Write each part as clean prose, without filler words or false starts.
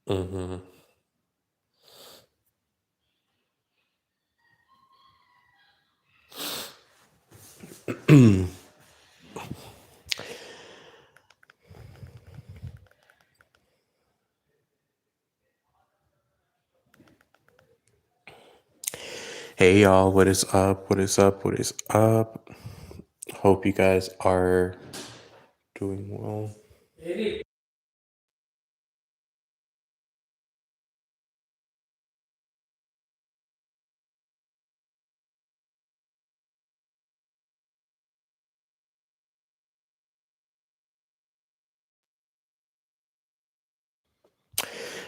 Hmm. Hey y'all, what is up? What is up? What is up? Hope you guys are doing well.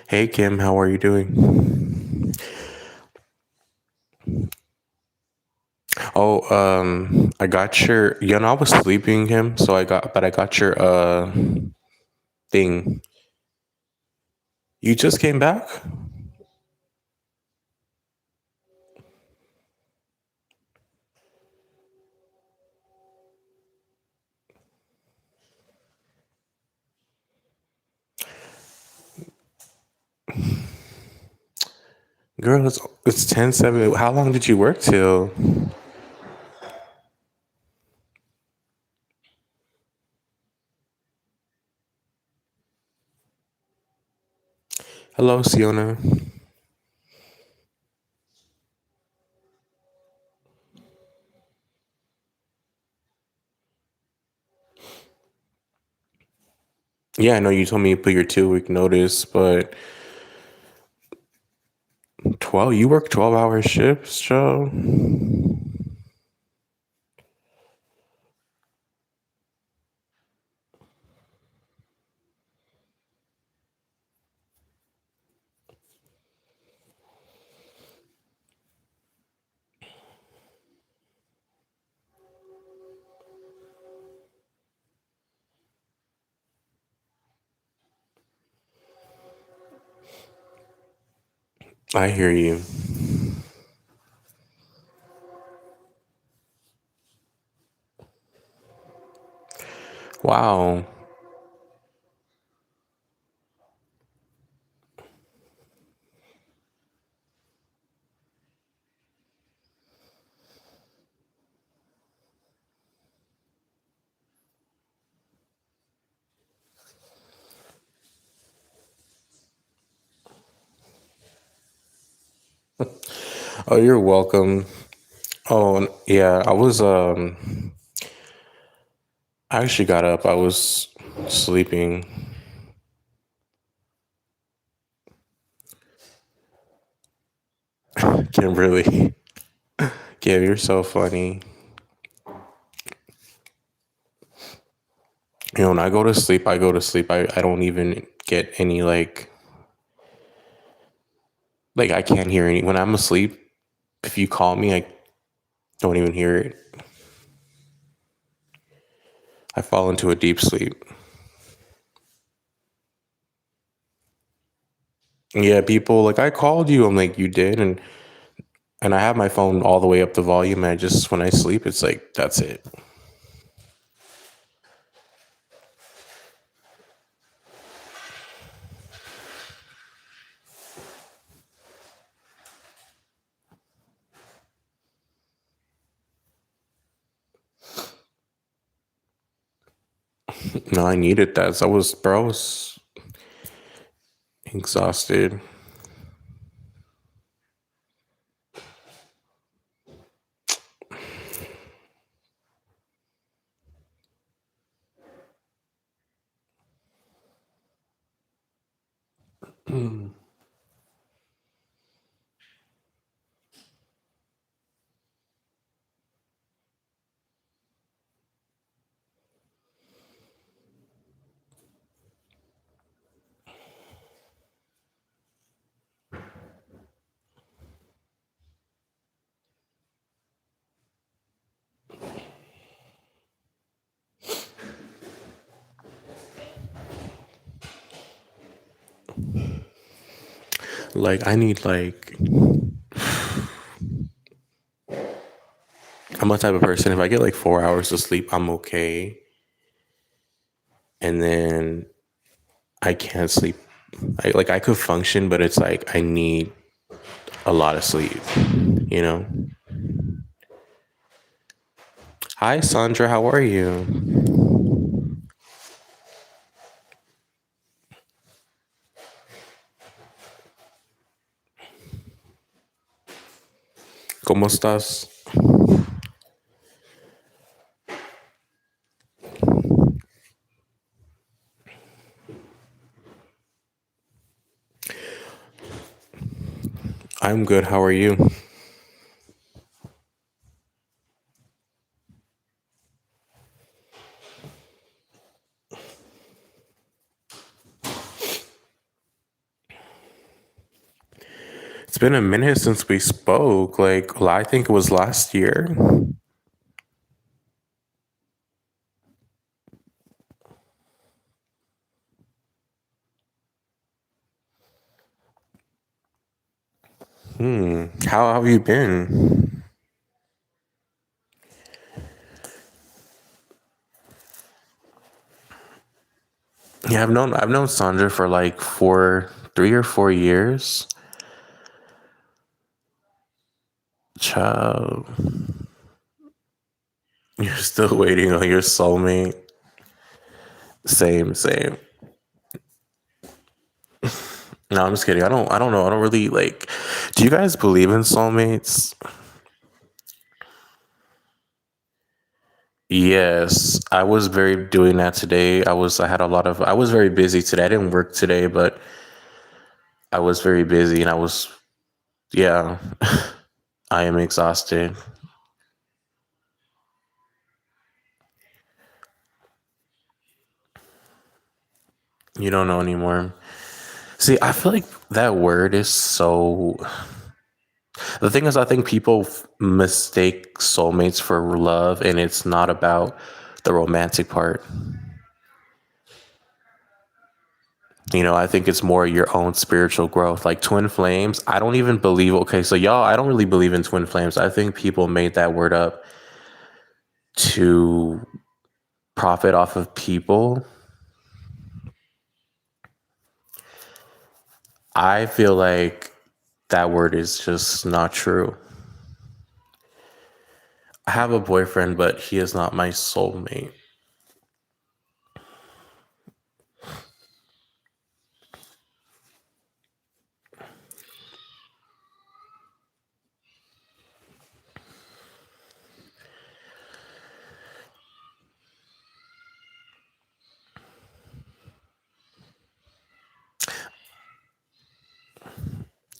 Hey Kim, how are you doing? Oh, I got your, I was sleeping, Kim, so I got your thing. You just came back? Girl, it's 10:07. How long did you work till? Hello, Siona. Yeah, I know you told me you put your 2 week notice, but 12, you work 12-hour shifts, Joe? I hear you. Wow. Oh, you're welcome. Oh, yeah, I actually got up. I was sleeping. Kimberly. Kim, you're so funny. When I go to sleep, I go to sleep. I don't even get any like I can't hear any when I'm asleep. If you call me, I don't even hear it. I fall into a deep sleep. Yeah, people like I called you. I'm like, you did, and I have my phone all the way up the volume. And I just when I sleep, it's like that's it. No, I needed that. So I was exhausted. Like I need like I'm a type of person. If I get like 4 hours of sleep, I'm okay. And then I can't sleep. I could function, but it's like I need a lot of sleep, you know? Hi, Sandra. How are you? ¿Cómo estás? I'm good. How are you? It's been a minute since we spoke. I think it was last year. How have you been? Yeah, I've known Sandra for like 3 or 4 years. Child, you're still waiting on your soulmate. Same, same. No, I'm just kidding. I don't know. I don't really like. Do you guys believe in soulmates? Yes, I was very doing that today. I was very busy today. I didn't work today, but I was very busy and yeah, I am exhausted. You don't know anymore. See, I feel like that word is so. The thing is, I think people mistake soulmates for love, and it's not about the romantic part. I think it's more your own spiritual growth. Like twin flames, I don't even believe. Okay, so y'all, I don't really believe in twin flames. I think people made that word up to profit off of people. I feel like that word is just not true. I have a boyfriend, but he is not my soulmate.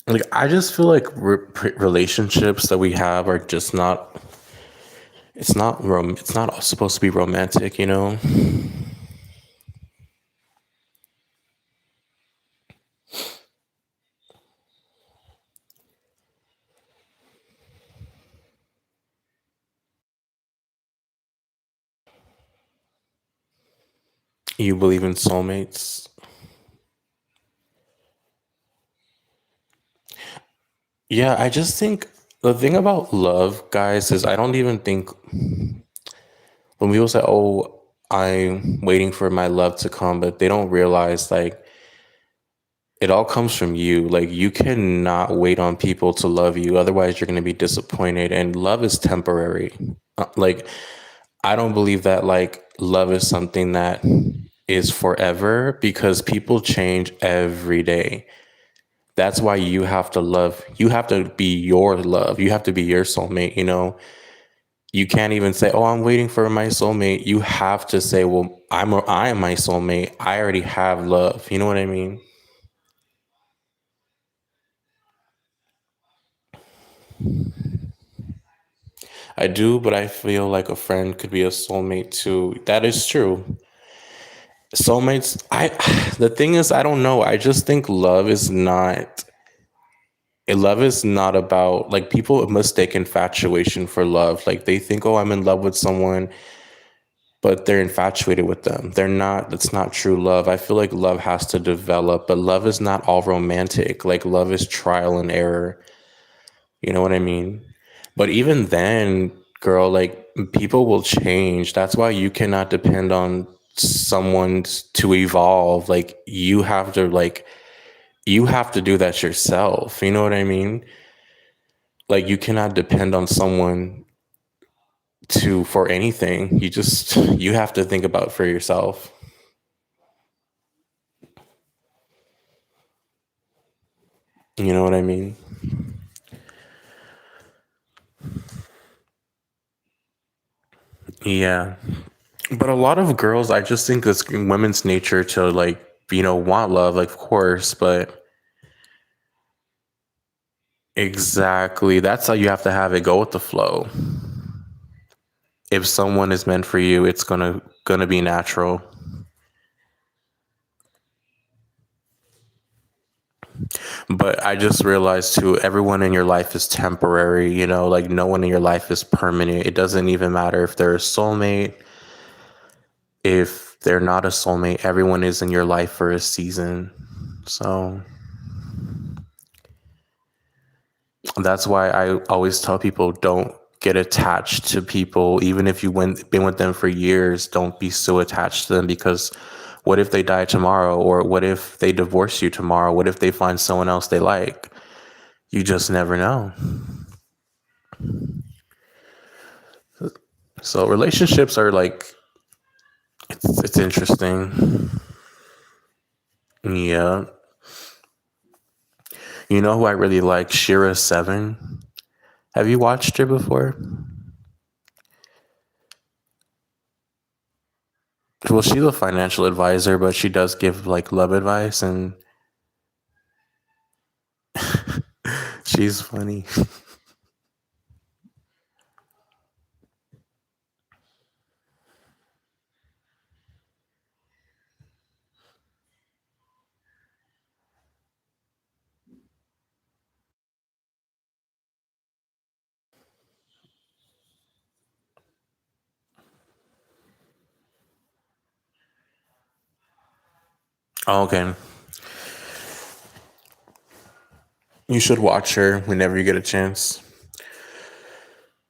Like I just feel like relationships that we have are just not. It's not supposed to be romantic. You believe in soulmates. Yeah, I just think the thing about love, guys, is I don't even think when people say, "Oh, I'm waiting for my love to come," but they don't realize like it all comes from you. Like you cannot wait on people to love you, otherwise you're going to be disappointed. And love is temporary. Like I don't believe that like love is something that is forever because people change every day. That's why you have to love. You have to be your love. You have to be your soulmate. You can't even say, "Oh, I'm waiting for my soulmate." You have to say, "Well, I am my soulmate. I already have love." You know what I mean? I do, but I feel like a friend could be a soulmate too. That is true. Soulmates, the thing is, I don't know. I just think love is not about like people mistake infatuation for love. Like they think, "Oh, I'm in love with someone," but they're infatuated with them. They're not. That's not true love. I feel like love has to develop, but love is not all romantic. Like love is trial and error. You know what I mean? But even then, girl, like people will change. That's why you cannot depend on someone to evolve. Like you have to like you have to do that yourself. You know what I mean? Like you cannot depend on someone to for anything. You have to think about for yourself. You know what I mean? Yeah. But a lot of girls, I just think it's women's nature to like, want love, like, of course, but exactly. That's how you have to have it go with the flow. If someone is meant for you, it's gonna be natural. But I just realized too, everyone in your life is temporary, like no one in your life is permanent. It doesn't even matter if they're a soulmate, if they're not a soulmate, everyone is in your life for a season. So that's why I always tell people don't get attached to people, even if been with them for years. Don't be so attached to them because what if they die tomorrow, or what if they divorce you tomorrow? What if they find someone else they like? You just never know. So relationships are like it's interesting. Yeah, you know who I really like? Shira Seven. Have you watched her before? Well, she's a financial advisor, but she does give like love advice, and she's funny. Oh, okay. You should watch her whenever you get a chance.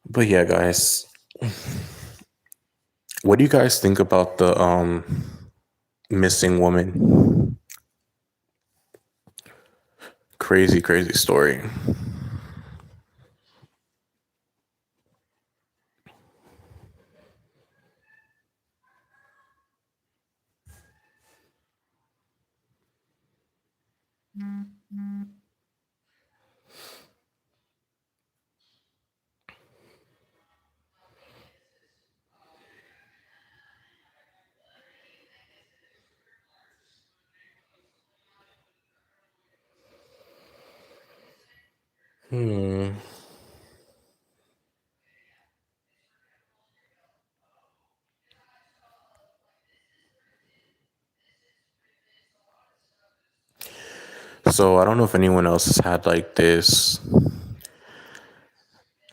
But yeah, guys, what do you guys think about the missing woman? Crazy, crazy story. Hmm. So I don't know if anyone else has had like this.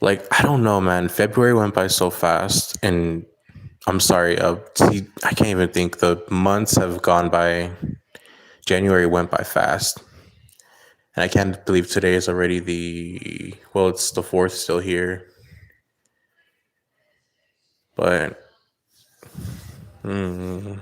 Like I don't know, man. February went by so fast, and I'm sorry. See, I can't even think. The months have gone by. January went by fast, and I can't believe today is already it's the fourth still here. But mm,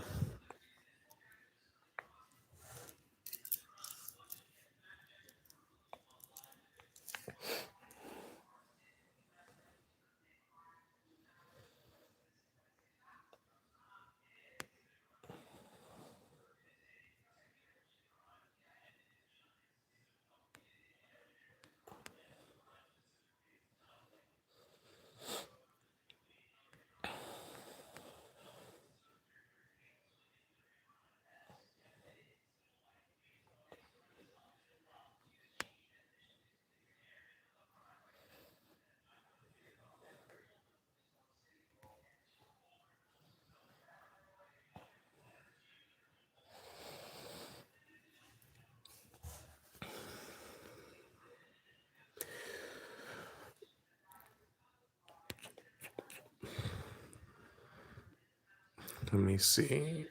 let me see.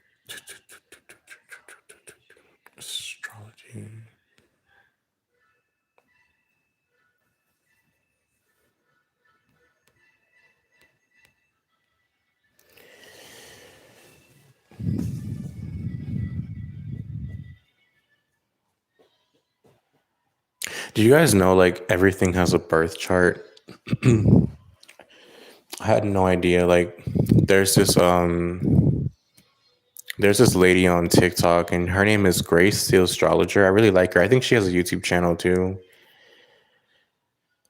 Astrology. Do you guys know like everything has a birth chart? I had no idea. Like there's this lady on TikTok and her name is Grace the Astrologer. I really like her. I think she has a YouTube channel too.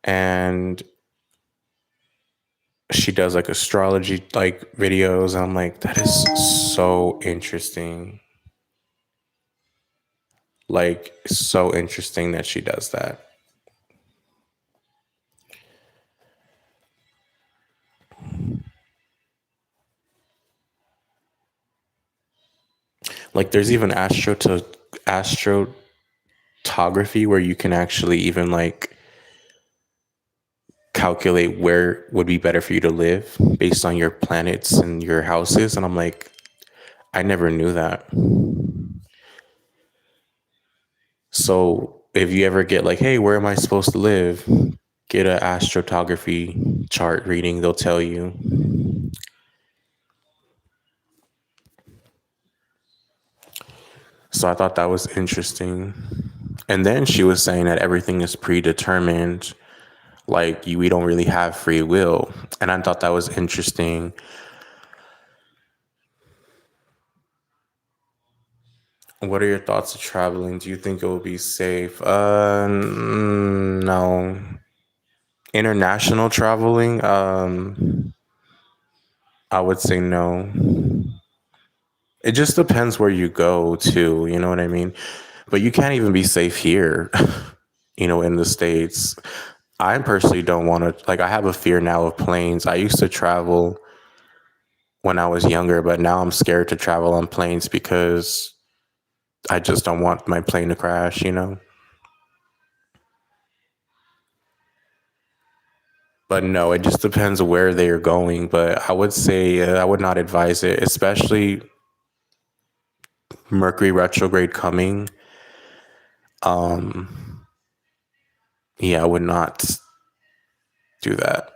And she does like astrology like videos. I'm like, that is so interesting. Like so interesting that she does that. Like there's even astrotography where you can actually even like calculate where would be better for you to live based on your planets and your houses. And I'm like, I never knew that. So if you ever get like, hey, where am I supposed to live? Get an astrotography chart reading, they'll tell you. So I thought that was interesting. And then she was saying that everything is predetermined, like we don't really have free will. And I thought that was interesting. What are your thoughts of traveling? Do you think it will be safe? No. International traveling, I would say no. It just depends where you go to, you know what I mean? But you can't even be safe here, in the States. I personally don't want to, like, I have a fear now of planes. I used to travel when I was younger, but now I'm scared to travel on planes because I just don't want my plane to crash. But no, it just depends where they are going. But I would say I would not advise it, especially Mercury retrograde coming. Um, yeah, I would not do that.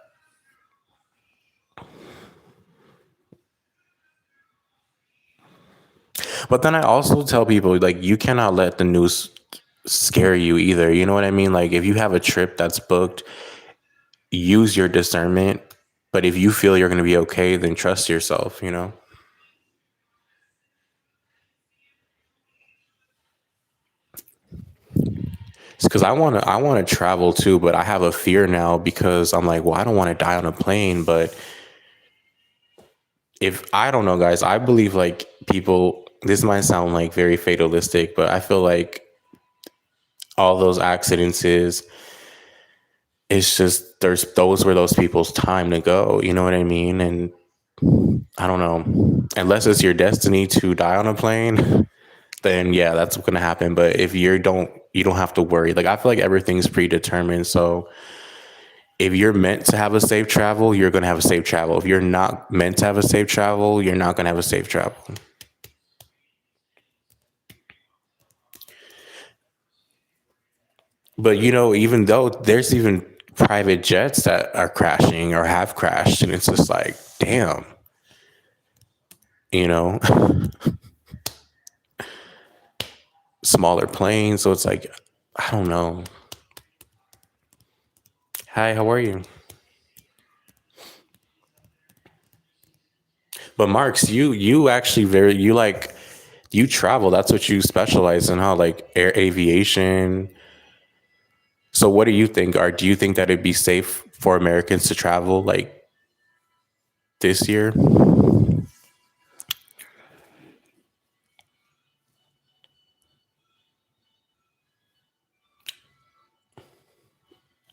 But then I also tell people like you cannot let the news scare you either. You know what I mean? Like if you have a trip that's booked, use your discernment. But if you feel you're going to be okay, then trust yourself. Because I want to travel too, but I have a fear now because I'm like, well, I don't want to die on a plane. But if I don't know, guys, I believe like people. This might sound like very fatalistic, but I feel like all those accidents is it's just there's those were those people's time to go. You know what I mean? And I don't know. Unless it's your destiny to die on a plane, then yeah, that's gonna happen. But if you don't have to worry. Like I feel like everything's predetermined. So if you're meant to have a safe travel, you're gonna have a safe travel. If you're not meant to have a safe travel, you're not gonna have a safe travel. But even though there's even private jets that are crashing or have crashed, and it's just like, damn, you know, smaller planes. So it's like, I don't know. Hi, how are you? But Marks, you actually you like you travel. That's what you specialize in, huh? Like air aviation. So what do you think? Or do you think that it'd be safe for Americans to travel like this year?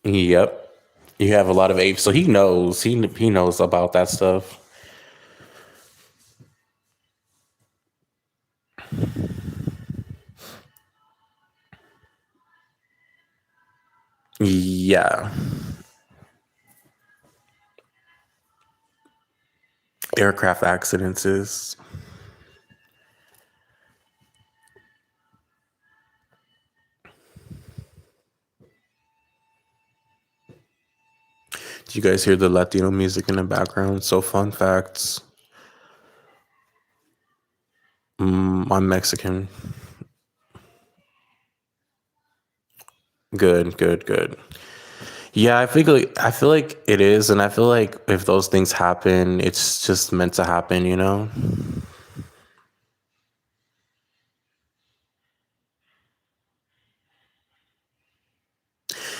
Yep. You have a lot of apes, so he knows. He knows about that stuff. Yeah. Aircraft accidents is. Do you guys hear the Latino music in the background? So fun facts. I'm Mexican. Good, good, good. Yeah, I feel like it is, and I feel like if those things happen, it's just meant to happen, you know?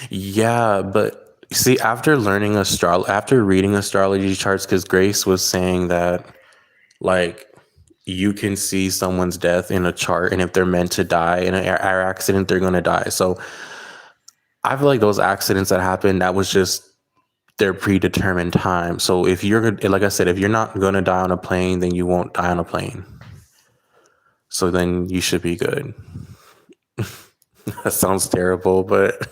Yeah, but see, after reading astrology charts, because Grace was saying that like you can see someone's death in a chart, and if they're meant to die in an air accident, they're gonna die. So I feel like those accidents that happen, that was just their predetermined time. So if like I said, if you're not gonna die on a plane, then you won't die on a plane. So then you should be good. That sounds terrible, but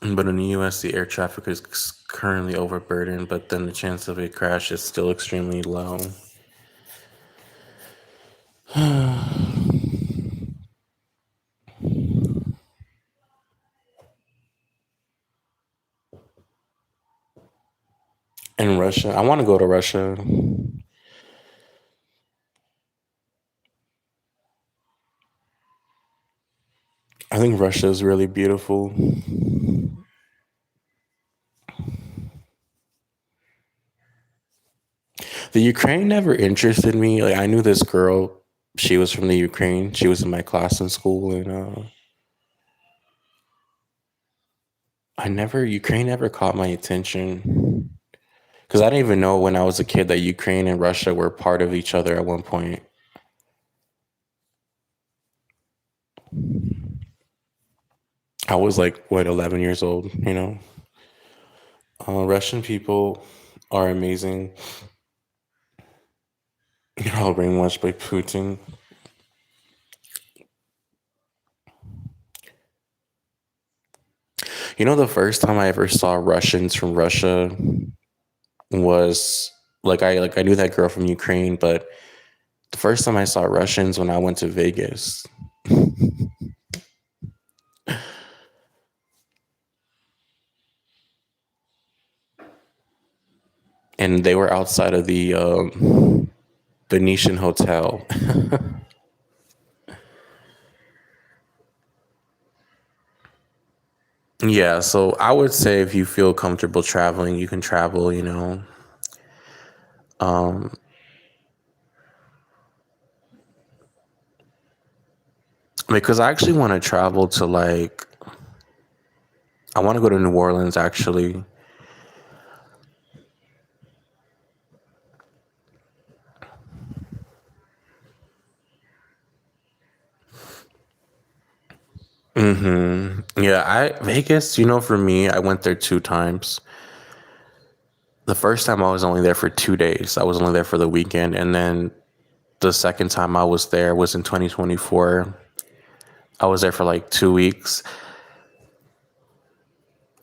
but in the U.S., the air traffic is currently overburdened, but then the chance of a crash is still extremely low. In Russia, I want to go to Russia. I think Russia is really beautiful. The Ukraine never interested me. Like I knew this girl, she was from the Ukraine. She was in my class in school, and Ukraine never caught my attention because I didn't even know when I was a kid that Ukraine and Russia were part of each other at one point. I was like what 11 years old, you know. Russian people are amazing. You're all brainwashed by Putin. You know, the first time I ever saw Russians from Russia was like I knew that girl from Ukraine, but the first time I saw Russians when I went to Vegas, and they were outside of the Venetian Hotel. Yeah, so I would say if you feel comfortable traveling, you can travel. You know, um, because I actually want to travel to I want to go to New Orleans actually. Yeah, I Vegas. You know, for me, I went there two times. The first time I was only there for 2 days. I was only there for the weekend, and then the second time I was there was in 2024. I was there for like 2 weeks.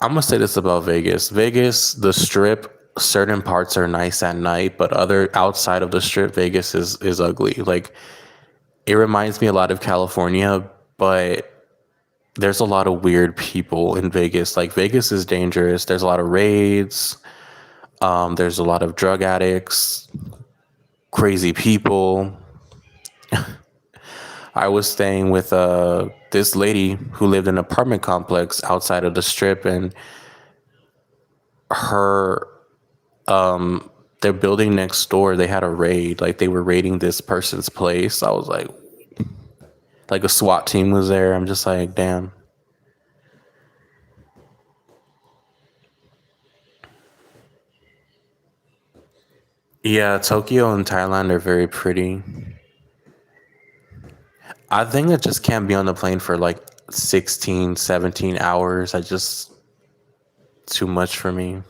I'm gonna say this about Vegas. Vegas, the strip, certain parts are nice at night, but other outside of the strip, Vegas is ugly. Like it reminds me a lot of California, but there's a lot of weird people in Vegas. Like Vegas is dangerous. There's a lot of raids. There's a lot of drug addicts, crazy people. I was staying with this lady who lived in an apartment complex outside of the strip, and her their building next door, they had a raid. Like they were raiding this person's place. I was like a SWAT team was there. I'm just like, damn. Yeah, Tokyo and Thailand are very pretty. I think I just can't be on the plane for like 16, 17 hours. I just too much for me.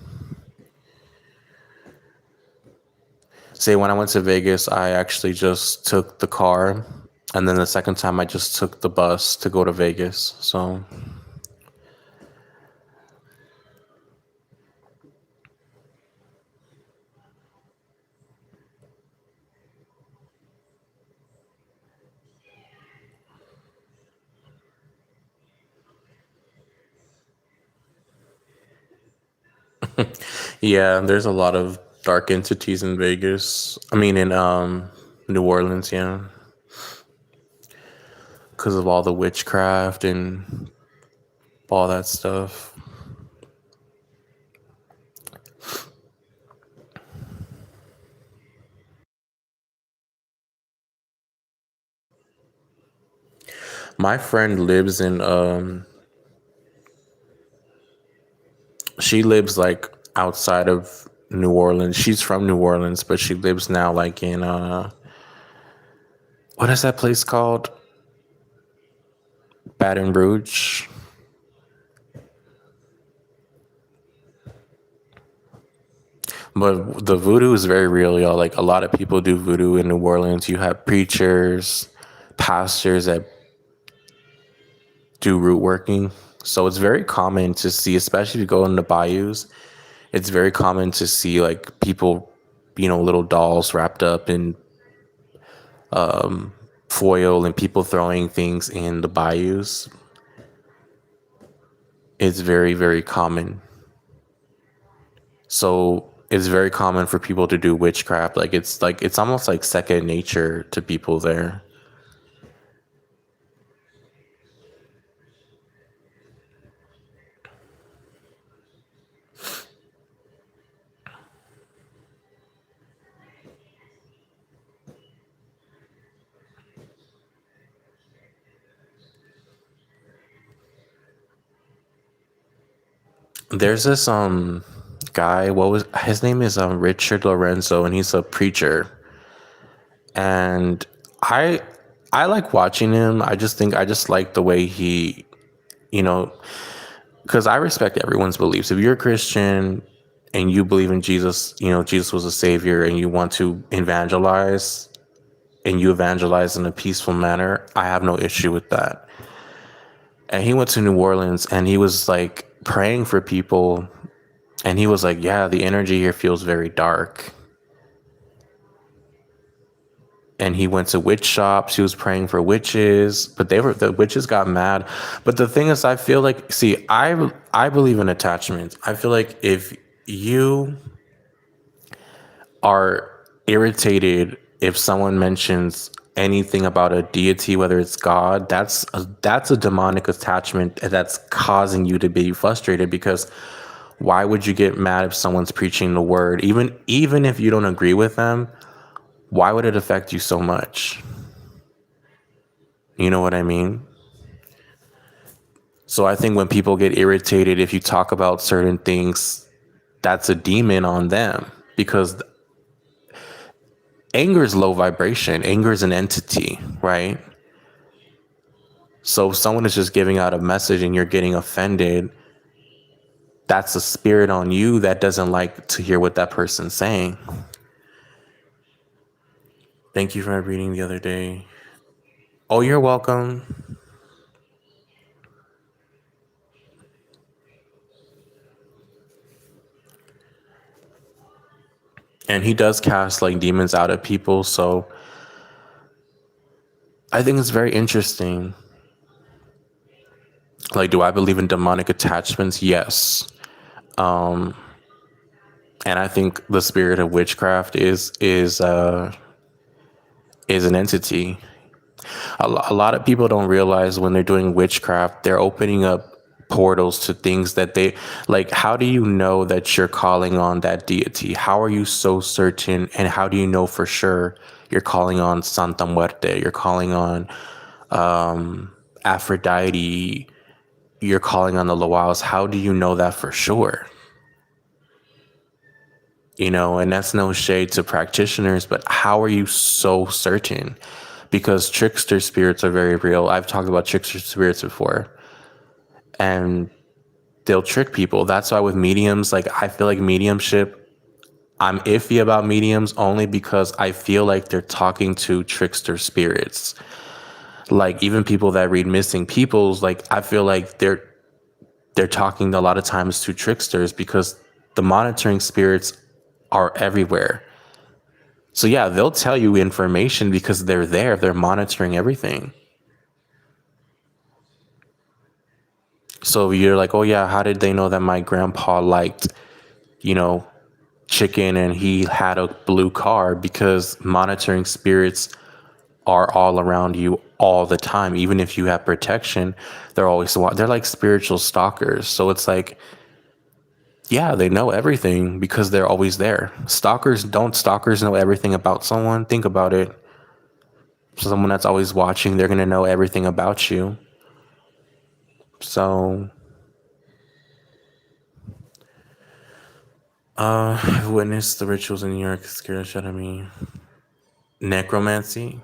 Say when I went to Vegas, I actually just took the car, and then the second time I just took the bus to go to Vegas. So Yeah, there's a lot of dark entities in Vegas. I mean, in New Orleans, yeah, because of all the witchcraft and all that stuff. My friend lives in she lives like outside of New Orleans. She's from New Orleans, but she lives now like in what is that place called? Baton Rouge. But the voodoo is very real, y'all. Like a lot of people do voodoo in New Orleans. You have preachers, pastors that do root working. So it's very common to see, especially if you go in the bayous, it's very common to see like people, little dolls wrapped up in foil and people throwing things in the bayous. It's very, very common. So it's very common for people to do witchcraft. Like it's almost like second nature to people there. There's this guy, what was his name is Richard Lorenzo, and he's a preacher. And I I like watching him. I just like the way he, you know, because I respect everyone's beliefs. If you're a Christian and you believe in Jesus, Jesus was a savior and you want to evangelize and you evangelize in a peaceful manner, I have no issue with that. And he went to New Orleans and he was like praying for people and he was like, yeah, the energy here feels very dark. And he went to witch shops. He was praying for witches, but the witches got mad. But the thing is, I feel like, see, I believe in attachment. I feel like if you are irritated if someone mentions anything about a deity, whether it's God, that's a demonic attachment that's causing you to be frustrated because why would you get mad if someone's preaching the word? Even if you don't agree with them, why would it affect you so much? You know what I mean? So I think when people get irritated if you talk about certain things, that's a demon on them because anger is low vibration. Anger is an entity, right? So if someone is just giving out a message and you're getting offended, that's a spirit on you that doesn't like to hear what that person's saying. Thank you for my reading the other day. Oh, you're welcome. And he does cast like demons out of people, so I think it's very interesting. Like, do I believe in demonic attachments? Yes. And I think the spirit of witchcraft is an entity. A lot of people don't realize when they're doing witchcraft, they're opening up portals to things that they like. How do you know that you're calling on that deity? How are you so certain? And how do you know for sure you're calling on Santa Muerte? You're calling on Aphrodite? You're calling on the Lawals? How do you know that for sure? And that's no shade to practitioners, but how are you so certain? Because trickster spirits are very real. I've talked about trickster spirits before, and they'll trick people. That's why with mediums, like I feel like mediumship, I'm iffy about mediums only because I feel like they're talking to trickster spirits. Like even people that read missing peoples, like I feel like they're talking a lot of times to tricksters because the monitoring spirits are everywhere. So yeah, they'll tell you information because they're there. They're monitoring everything. So you're like, oh yeah, how did they know that my grandpa liked you know, chicken and he had a blue car, because monitoring spirits are all around you all the time. Even if you have protection, they're like spiritual stalkers. So it's like, yeah, they know everything because they're always there. Stalkers know everything about someone? Think about it. Someone that's always watching, they're going to know everything about you. So, I've witnessed the rituals in New York scare the shit out of me. Necromancy.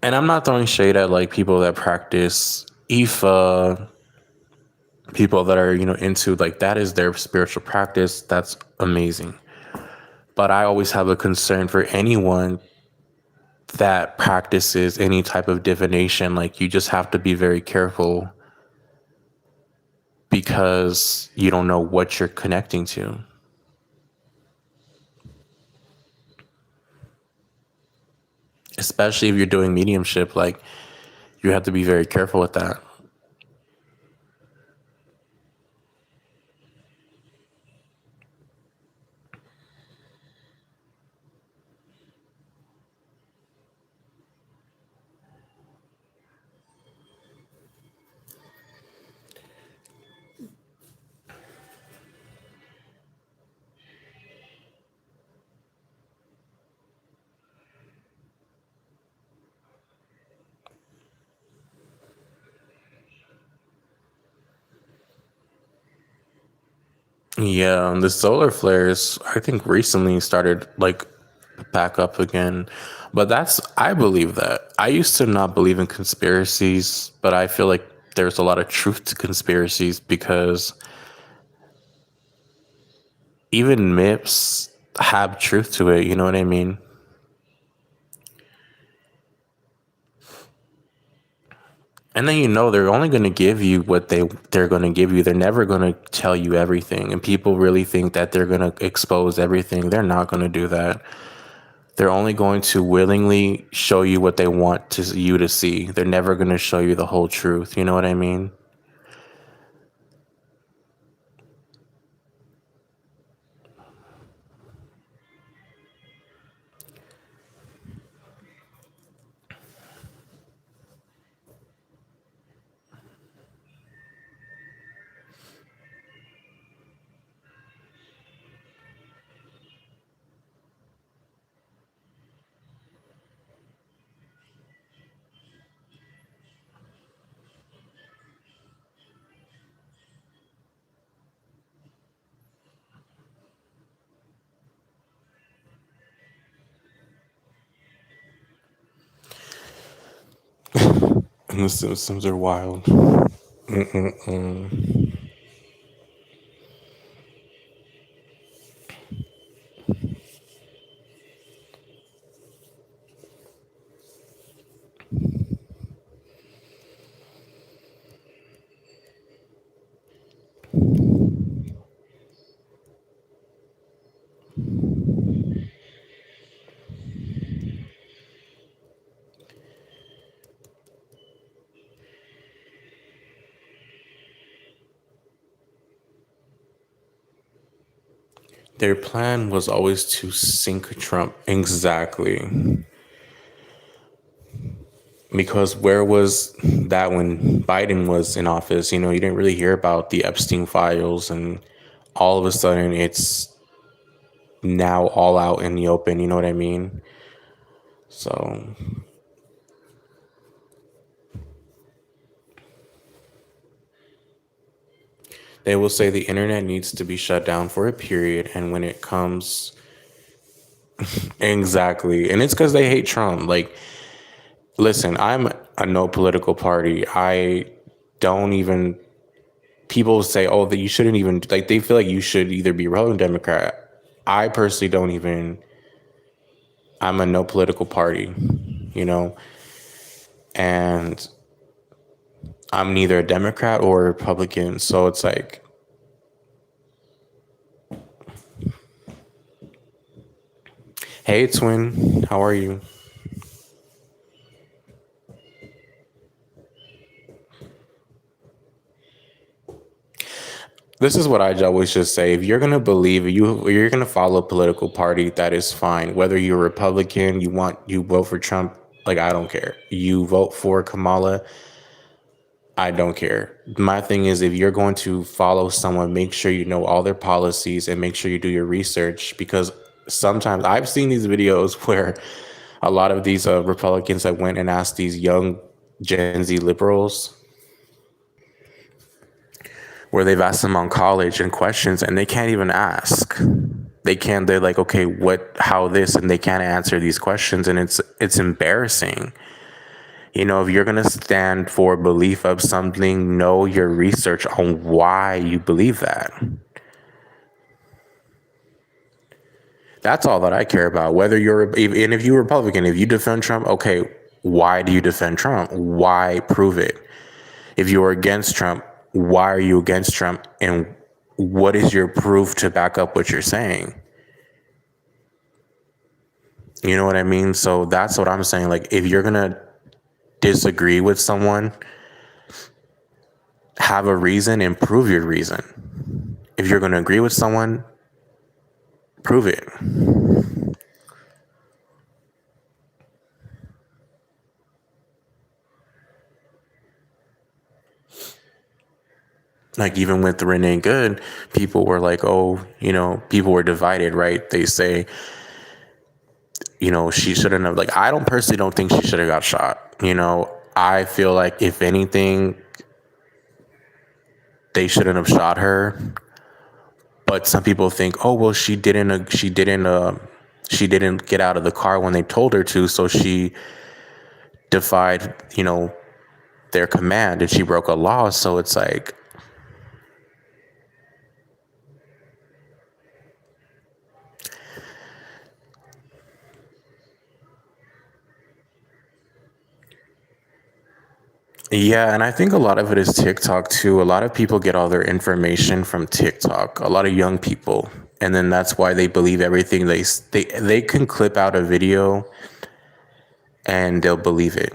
And I'm not throwing shade at like people that practice Ifa, people that are, into like that is their spiritual practice. That's amazing. But I always have a concern for anyone that practices any type of divination. Like, you just have to be very careful because you don't know what you're connecting to. Especially if you're doing mediumship, like, you have to be very careful with that. Yeah, the solar flares, I think recently started like back up again. But I believe that. I used to not believe in conspiracies, but I feel like there's a lot of truth to conspiracies because even myths have truth to it. You know what I mean? And then they're only going to give you what they're going to give you. They're never going to tell you everything. And people really think that they're going to expose everything. They're not going to do that. They're only going to willingly show you what they want you to see. They're never going to show you the whole truth. You know what I mean? And the Simpsons are wild. Mm-mm-mm. Their plan was always to sink Trump. Exactly. Because where was that when Biden was in office? You didn't really hear about the Epstein files, and all of a sudden it's now all out in the open. You know what I mean? So they will say the internet needs to be shut down for a period, and when it comes, exactly, and it's because they hate Trump. Like, listen, I'm a no political party. I don't even. People say, "Oh, that you shouldn't even like." They feel like you should either be Republican, or Democrat. I personally don't even. I'm a no political party, you know, and I'm neither a Democrat or a Republican. So it's like, hey, twin, how are you? This is what I always just say. If you're gonna believe you're gonna follow a political party, that is fine. Whether you're Republican, you vote for Trump, like I don't care. You vote for Kamala, I don't care. My thing is, if you're going to follow someone, make sure you know all their policies and make sure you do your research, because sometimes I've seen these videos where a lot of these Republicans that went and asked these young Gen Z liberals, where they've asked them on college and questions and they can't even ask. They're like, okay, what, how this, and they can't answer these questions. And it's embarrassing. You know, if you're going to stand for belief of something, know your research on why you believe that. That's all that I care about. Whether and if you're Republican, if you defend Trump, okay, why do you defend Trump? Why prove it? If you're against Trump, why are you against Trump? And what is your proof to back up what you're saying? You know what I mean? So that's what I'm saying. Like, if you're going to disagree with someone, have a reason and prove your reason. If you're going to agree with someone, prove it. Like, even with Renee Good, people were like, oh, people were divided, right? They say, she shouldn't have, like, I don't personally don't think she should have got shot. I feel like if anything, they shouldn't have shot her. But some people think, oh, well, she didn't get out of the car when they told her to, so she defied, their command and she broke a law. So it's yeah, and I think a lot of it is TikTok too. A lot of people get all their information from TikTok. A lot of young people, and then that's why they believe everything they can clip out a video and they'll believe it.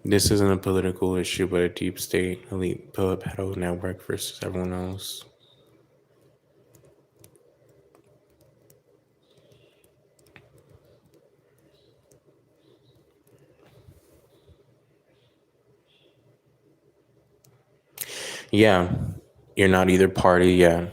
This isn't a political issue, but a deep state elite pedo network versus everyone else. Yeah, you're not either party. Yeah.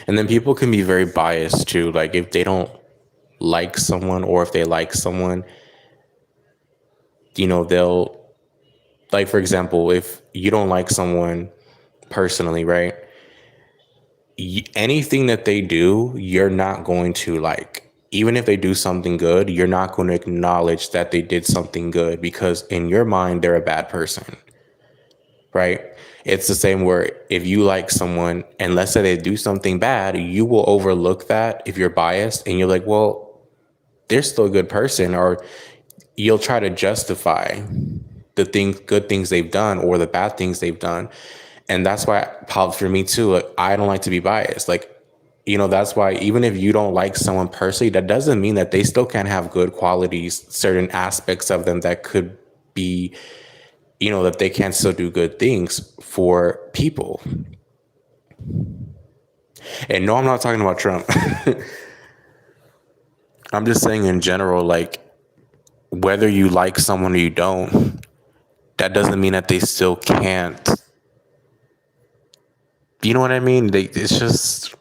And then people can be very biased too. Like, if they don't like someone or if they like someone, they'll, like, for example, if you don't like someone personally, right? Anything that they do, you're not going to like. Even if they do something good, you're not going to acknowledge that they did something good because in your mind, they're a bad person, right? It's the same where if you like someone and let's say they do something bad, you will overlook that if you're biased and you're like, well, they're still a good person, or you'll try to justify good things they've done or the bad things they've done. And that's why, for me too, like, I don't like to be biased. Like, that's why even if you don't like someone personally, that doesn't mean that they still can't have good qualities, certain aspects of them that could be, that they can still do good things for people. And no, I'm not talking about Trump. I'm just saying in general, like, whether you like someone or you don't, that doesn't mean that they still can't. You know what I mean? It's just.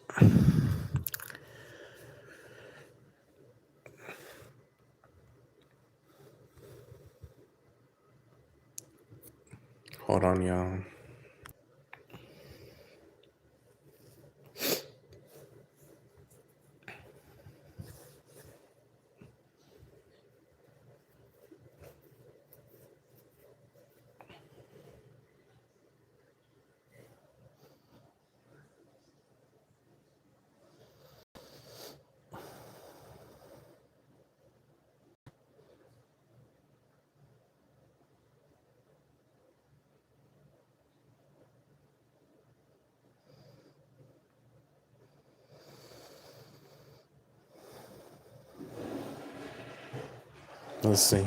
Hold on, y'all. Let's see.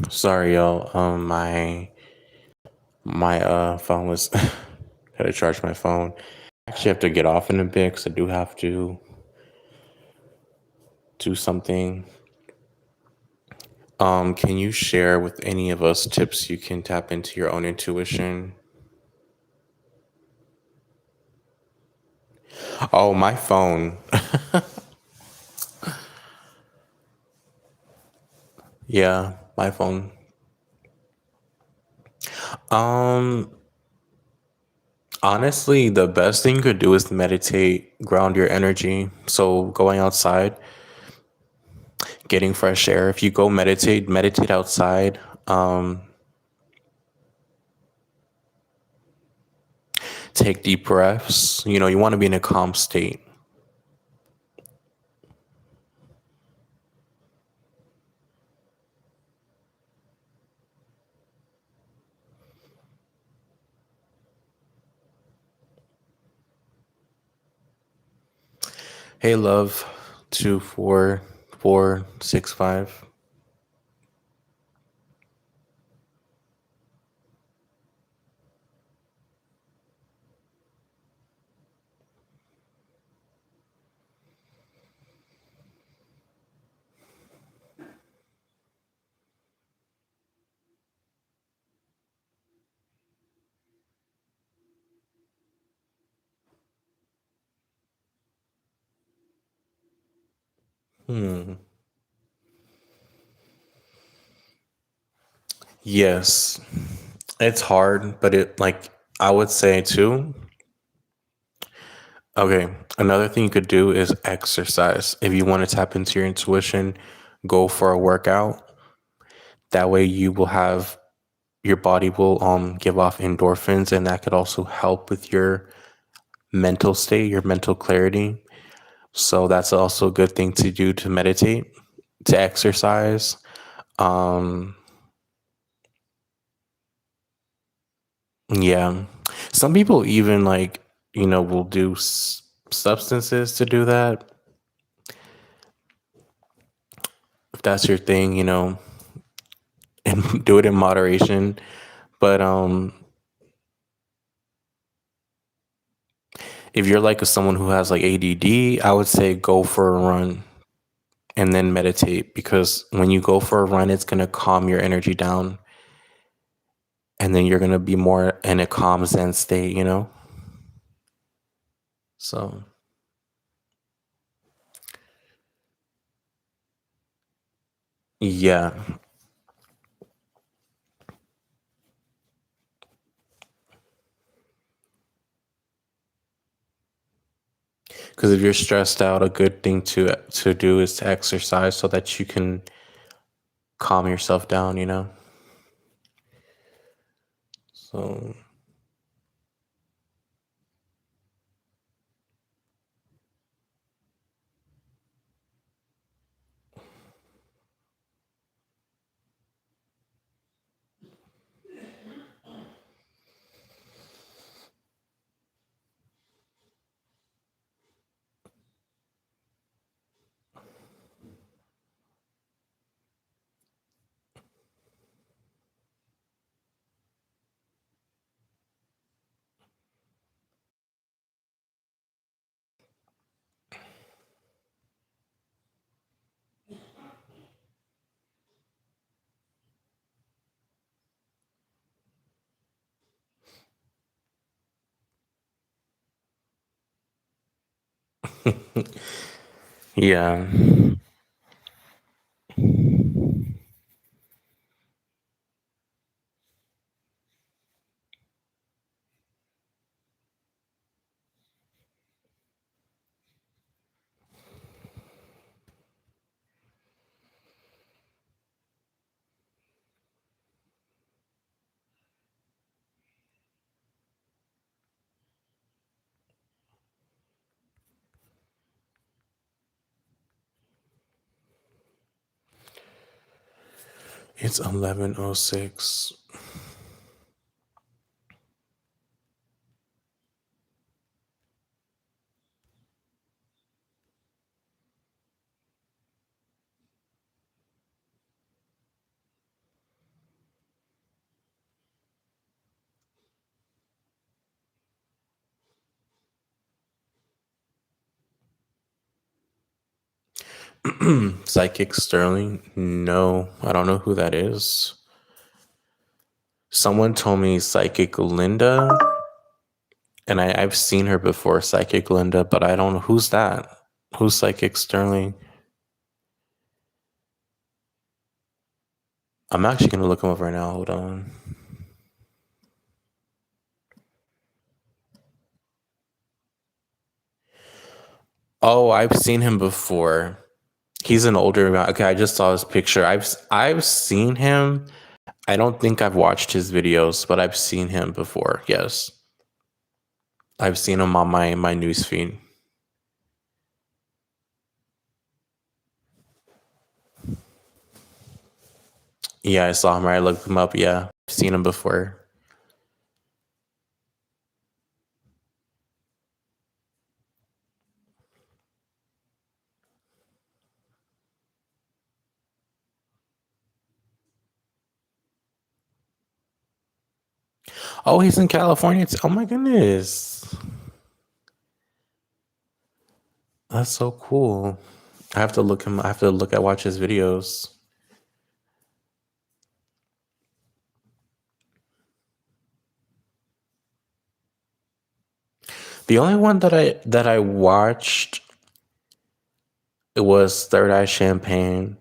Sorry, y'all. My phone was had to charge my phone. I actually have to get off in a bit because I do have to do something. Can you share with any of us tips you can tap into your own intuition? Oh, my phone. Yeah, my phone. Um, Honestly, the best thing you could do is meditate, ground your energy. So going outside, getting fresh air. If you go meditate outside. Take deep breaths. You know, you want to be in a calm state. Hey, love, 24465. Yes, it's hard, but it like I would say too. Okay, another thing you could do is exercise. If you want to tap into your intuition, go for a workout. That way you will have your body will give off endorphins and that could also help with your mental state, your mental clarity. So that's also a good thing to do to meditate, to exercise. Um yeah. Some people even like, will do substances to do that. If that's your thing, and do it in moderation. But if you're like someone who has like ADD, I would say go for a run and then meditate because when you go for a run, it's going to calm your energy down and then you're going to be more in a calm Zen state. So, yeah. Because if you're stressed out, a good thing to do is to exercise so that you can calm yourself down. So, Yeah. It's 11:06. Psychic Sterling? No, I don't know who that is. Someone told me Psychic Linda, and I've seen her before, Psychic Linda, but I don't know who's that. Who's Psychic Sterling? I'm actually gonna look him up right now. Hold on. Oh, I've seen him before. He's an older guy. Okay, I just saw his picture. I've seen him. I don't think I've watched his videos, but I've seen him before. Yes, I've seen him on my news feed. Yeah, I saw him. I looked him up. Yeah, I've seen him before. Oh, he's in California too. Oh my goodness, that's so cool. I have to look him. I have to look at watch his videos. The only one that I watched it was Third Eye Champagne.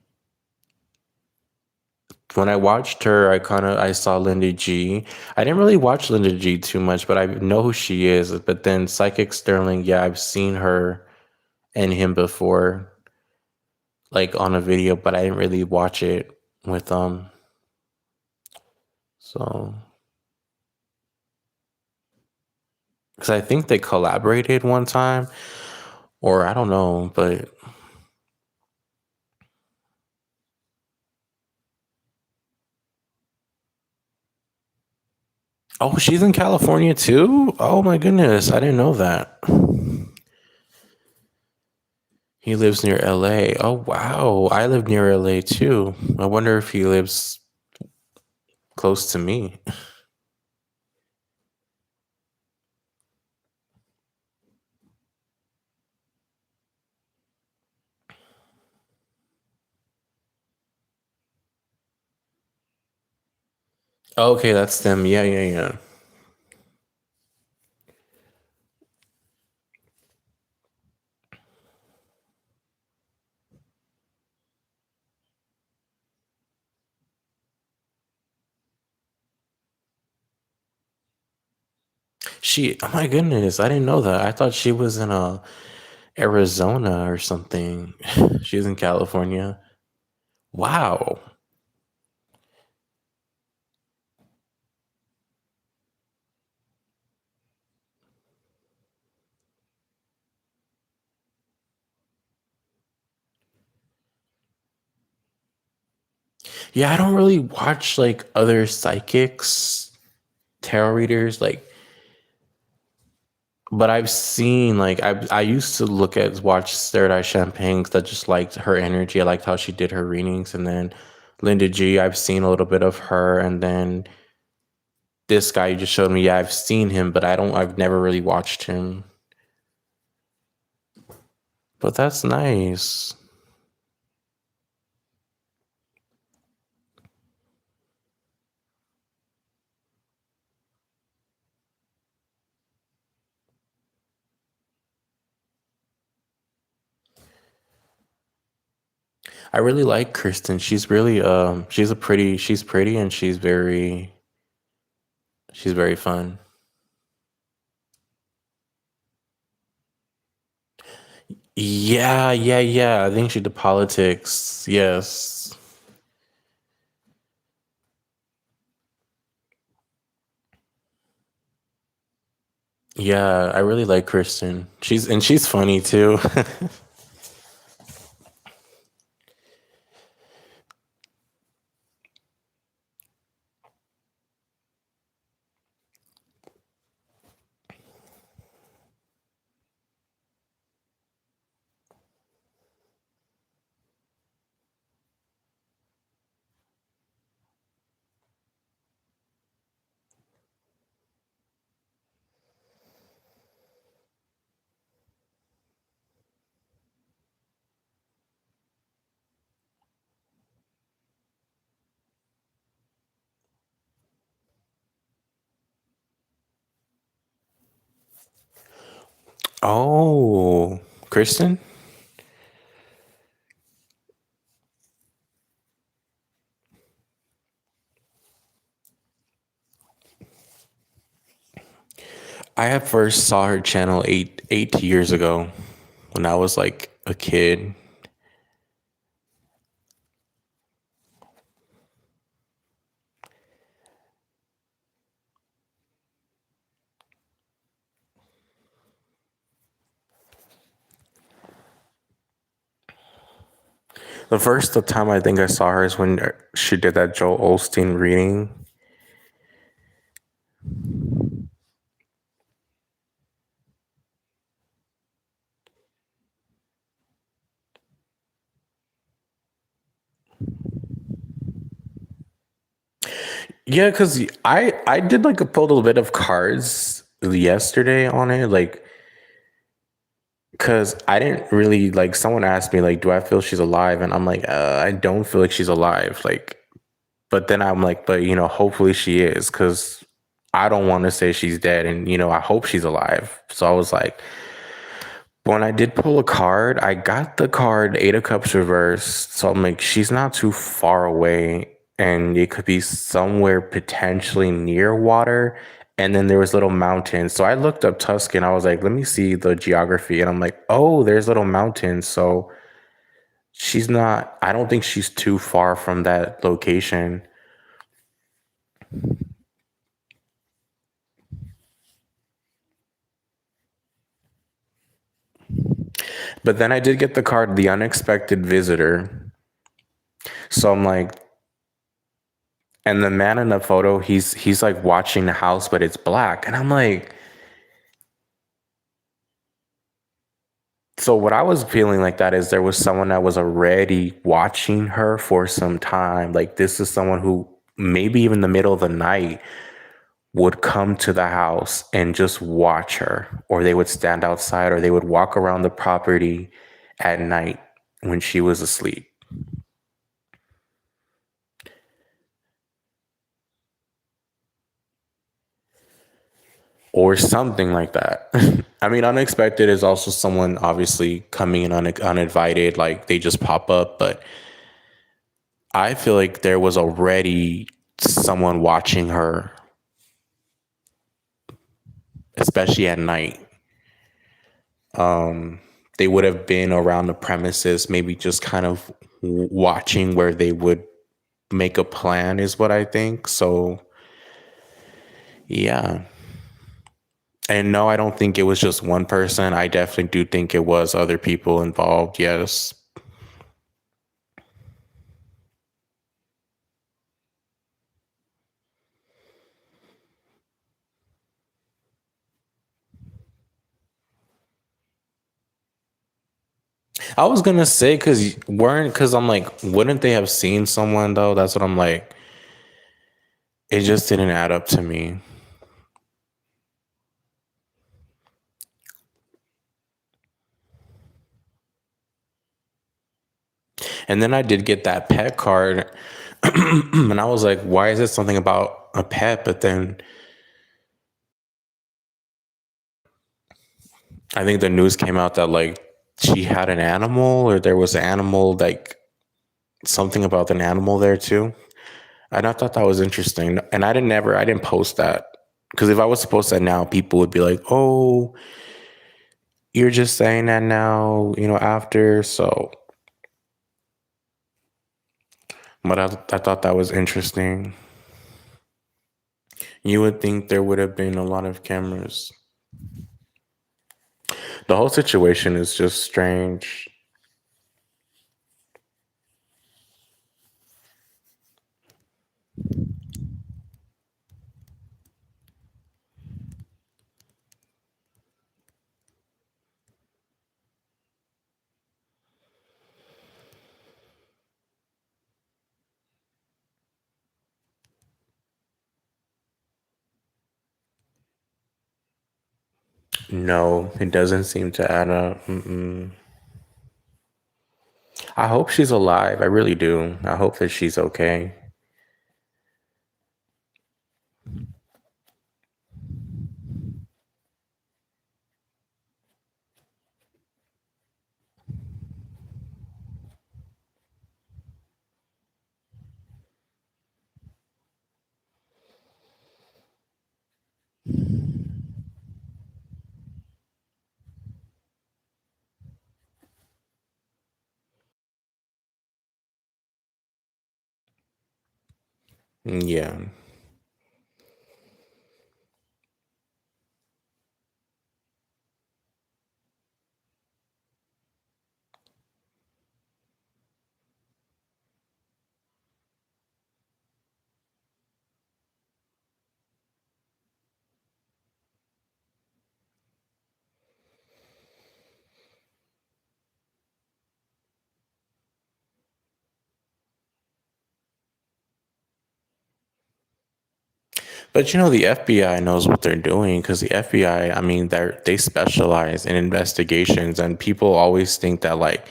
When I watched her, I saw Linda G. I didn't really watch Linda G too much, but I know who she is. But then Psychic Sterling, yeah, I've seen her and him before, like on a video, but I didn't really watch it with them. So, because I think they collaborated one time, or I don't know, but oh, she's in California too. Oh my goodness, I didn't know that. He lives near LA. Oh wow, I live near LA too. I wonder if he lives close to me. Okay, that's them. Yeah, yeah, yeah. Oh my goodness, I didn't know that. I thought she was in Arizona or something. She's in California. Wow. Yeah, I don't really watch like other psychics, tarot readers, like, but I've seen like I used to watch Third Eye Champagne because I just liked her energy. I liked how she did her readings, and then Linda G. I've seen a little bit of her, and then this guy you just showed me. Yeah, I've seen him, but I've never really watched him. But that's nice. I really like Kristen. She's really she's pretty and she's very fun. Yeah, yeah, yeah. I think she did politics. Yes. Yeah, I really like Kristen. She's funny too. Oh, Kristen? I had first saw her channel 8 years ago when I was like a kid. The time I think I saw her is when she did that Joel Osteen reading. Yeah, because I did like a little bit of cards yesterday on it, like because I didn't really like. Someone asked me like, "Do I feel she's alive?" And I'm like, I don't feel like she's alive. Like, but then I'm like, but hopefully she is, because I don't want to say she's dead, and I hope she's alive. So I was like, when I did pull a card, I got the card Eight of Cups reversed. So I'm like, she's not too far away, and it could be somewhere potentially near water. And then there was little mountains. So I looked up Tuscan. I was like, let me see the geography. And I'm like, oh, there's little mountains. So she's not, I don't think she's too far from that location. But then I did get the card, The Unexpected Visitor. So I'm like, and the man in the photo, he's like watching the house, but it's black. And I'm like, so what I was feeling like that is there was someone that was already watching her for some time. Like this is someone who maybe even the middle of the night would come to the house and just watch her, or they would stand outside, or they would walk around the property at night when she was asleep, or something like that. I mean, unexpected is also someone obviously coming in uninvited, like they just pop up. But I feel like there was already someone watching her, especially at night. Um, they would have been around the premises, maybe just kind of watching where they would make a plan, is what I think. So, yeah. And no, I don't think it was just one person. I definitely do think it was other people involved. Yes. I was gonna say because I'm like, wouldn't they have seen someone though? That's what I'm like. It just didn't add up to me. And then I did get that pet card, and I was like, why is it something about a pet? But then I think the news came out that like she had an animal, or there was an animal like something about an animal there too. And I thought that was interesting. And I didn't post that. Because if I was to post that now, people would be like, oh, you're just saying that now, after. So, but I thought that was interesting. You would think there would have been a lot of cameras. The whole situation is just strange. No, it doesn't seem to add up. Mm-mm. I hope she's alive. I really do. I hope that she's okay. Yeah. But the FBI knows what they're doing because the FBI, I mean, they specialize in investigations, and people always think that like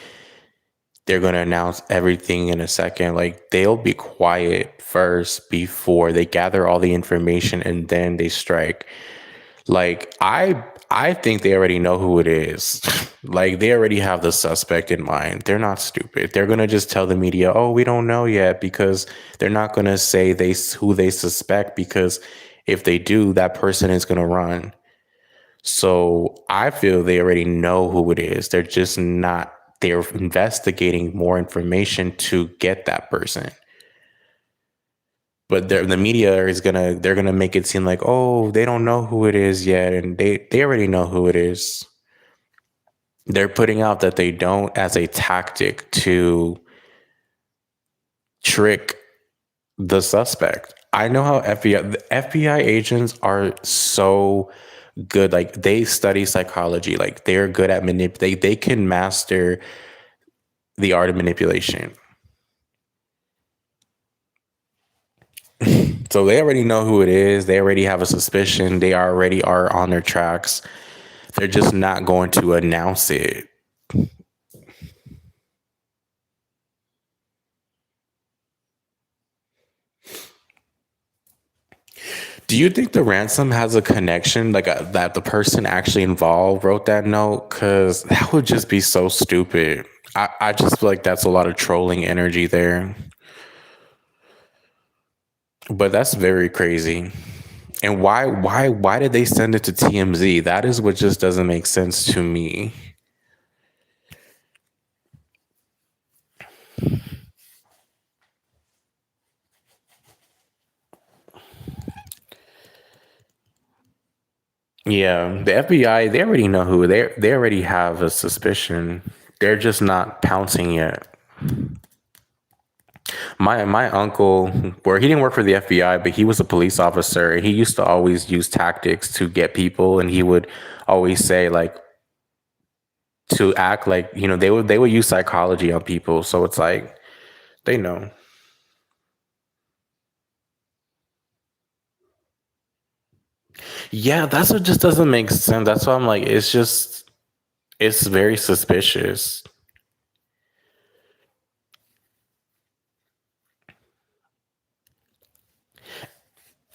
they're going to announce everything in a second. Like they'll be quiet first before they gather all the information and then they strike. Like I think they already know who it is. Like they already have the suspect in mind. They're not stupid. They're going to just tell the media, "Oh, we don't know yet," because they're not going to say who they suspect, because if they do, that person is going to run. So I feel they already know who it is. They're just not, they're investigating more information to get that person. But the media they're gonna make it seem like, oh, they don't know who it is yet, and they already know who it is. They're putting out that they don't as a tactic to trick the suspect. I know how the FBI agents are so good. Like they study psychology. Like they're good at they can master the art of manipulation. So they already know who it is. They already have a suspicion. They already are on their tracks. They're just not going to announce it. Do you think the ransom has a connection, like that the person actually involved wrote that note? Because that would just be so stupid. I just feel like that's a lot of trolling energy there. But that's very crazy. And why did they send it to TMZ? That is what just doesn't make sense to me. Yeah, the FBI, they already know who they already have a suspicion. They're just not pouncing yet. My uncle, where he didn't work for the FBI, but he was a police officer, and he used to always use tactics to get people, and he would always say like to act like, they would use psychology on people. So it's like they know. Yeah, that's what just doesn't make sense. That's why I'm like, it's very suspicious.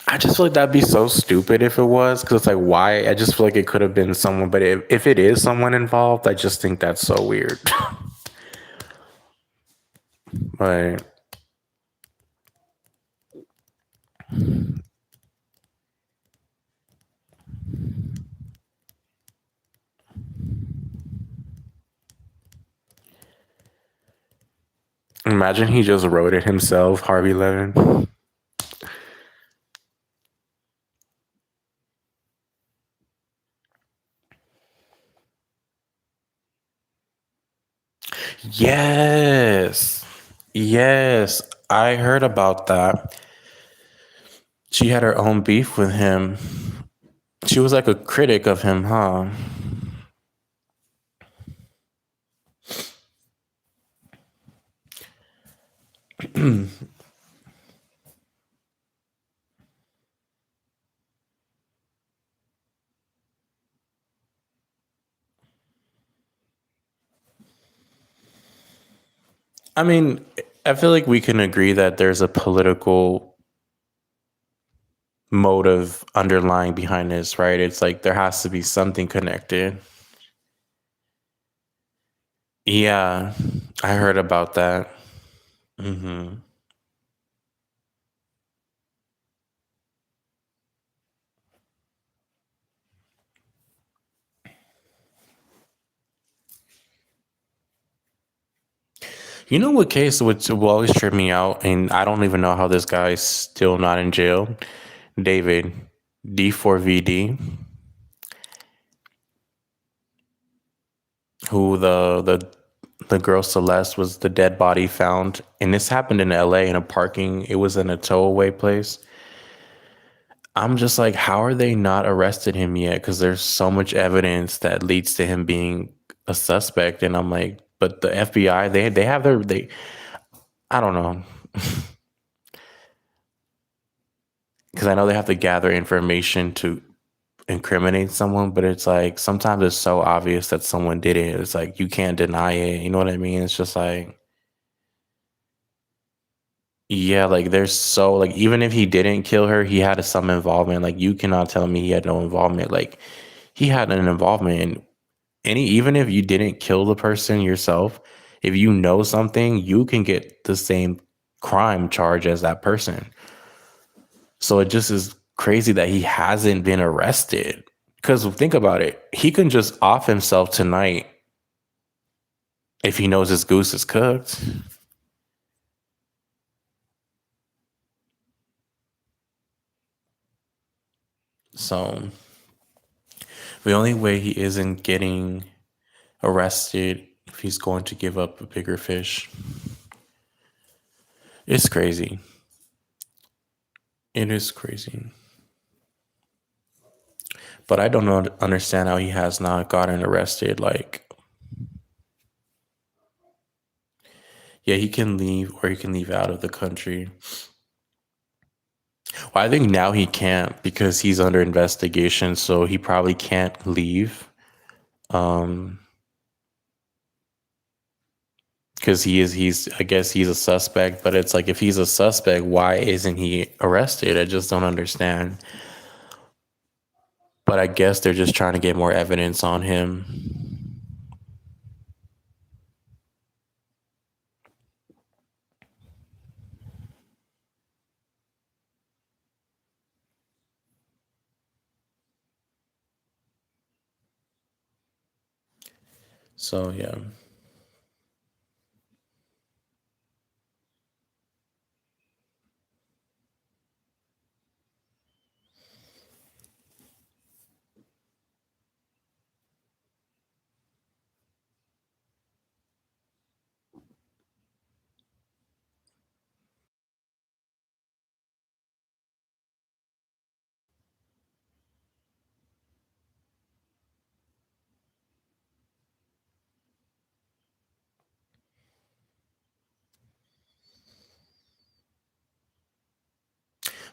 I just feel like that'd be so stupid if it was, because it's like, why? I just feel like it could have been someone, but if it is someone involved, I just think that's so weird. Right. Imagine he just wrote it himself, Harvey Levin. Yes. Yes. I heard about that. She had her own beef with him. She was like a critic of him, huh? I mean, I feel like we can agree that there's a political motive underlying behind this, right? It's like there has to be something connected. Yeah, I heard about that. Hmm. You know what case which will always trip me out, and I don't even know how this guy's still not in jail? David, D4VD, who the girl Celeste was the dead body found, and this happened in LA in a parking. It was in a towaway place. I'm just like, how are they not arrested him yet? Because there's so much evidence that leads to him being a suspect, and I'm like, but the FBI, they have their they. I don't know, because I know they have to gather information to incriminate someone, but it's like sometimes it's so obvious that someone did it. It's like you can't deny it. You know what I mean? It's just like, yeah, like there's so like even if he didn't kill her, he had some involvement. Like you cannot tell me he had no involvement. Like he had an involvement in any, even if you didn't kill the person yourself, if you know something, you can get the same crime charge as that person. So it just is crazy that he hasn't been arrested. Because think about it, he can just off himself tonight if he knows his goose is cooked. So the only way he isn't getting arrested if he's going to give up a bigger fish. It's crazy. It is crazy. But I don't know, understand how he has not gotten arrested. Like, yeah, he can leave or he can leave out of the country. Well, I think now he can't because he's under investigation, so he probably can't leave. Um, because he's I guess he's a suspect, but it's like if he's a suspect, why isn't he arrested? I just don't understand. But I guess they're just trying to get more evidence on him. So yeah.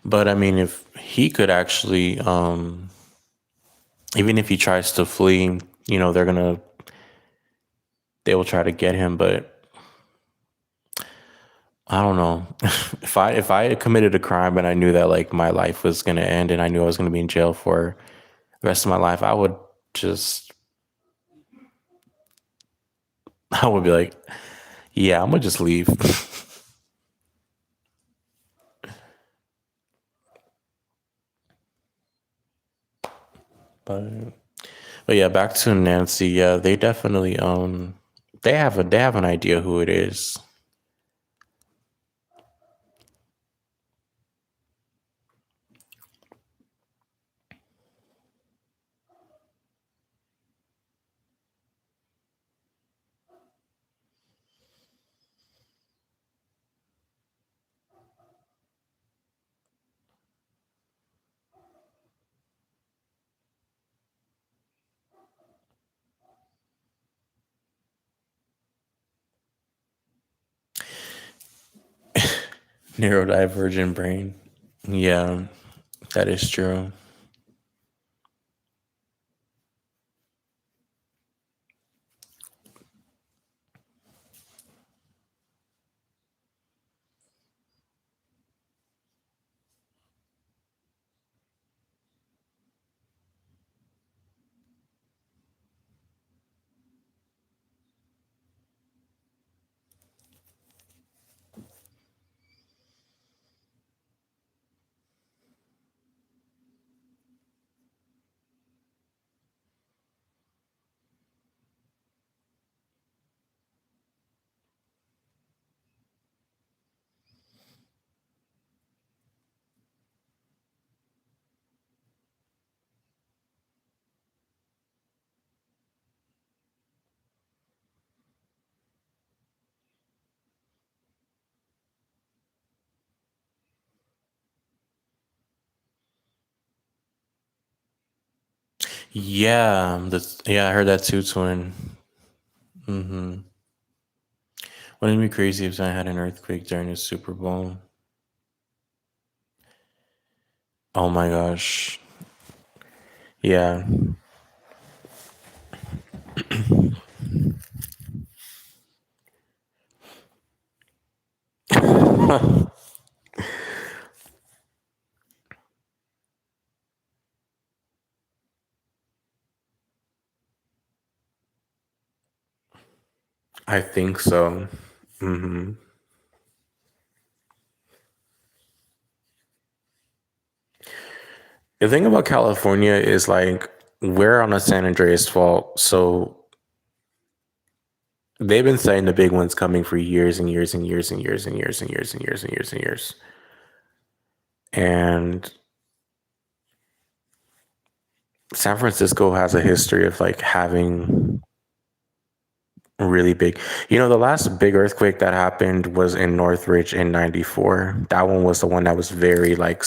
But I mean if he could actually even if he tries to flee, they will try to get him, but I don't know. If I had committed a crime and I knew that like my life was gonna end and I knew I was gonna be in jail for the rest of my life, I would just I would be like, yeah, I'm gonna just leave. But but yeah, back to Nancy. Yeah, they definitely they have an idea who it is. Neurodivergent brain. Yeah, that is true. Yeah, yeah, I heard that too, twin. Mm-hmm. Wouldn't it be crazy if I had an earthquake during the Super Bowl? Oh my gosh. Yeah. I think so. Hmm. The thing about California is like we're on a San Andreas fault, so they've been saying the big one's coming for years and years and years and years and years and years and years and years and years. And San Francisco has a history of like having really big. You know, the last big earthquake that happened was in Northridge in '94. That one was the one that was very like,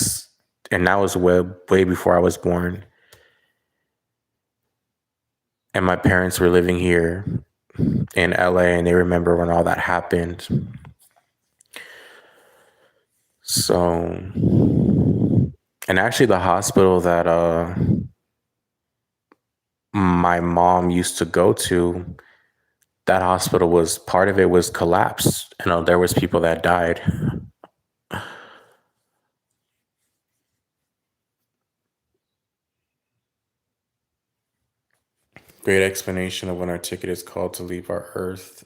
and that was way before I was born. And my parents were living here in LA, and they remember when all that happened. So, and actually, the hospital that my mom used to go to, that hospital was part of it was collapsed. You know, there was people that died. Great explanation of when our ticket is called to leave our Earth.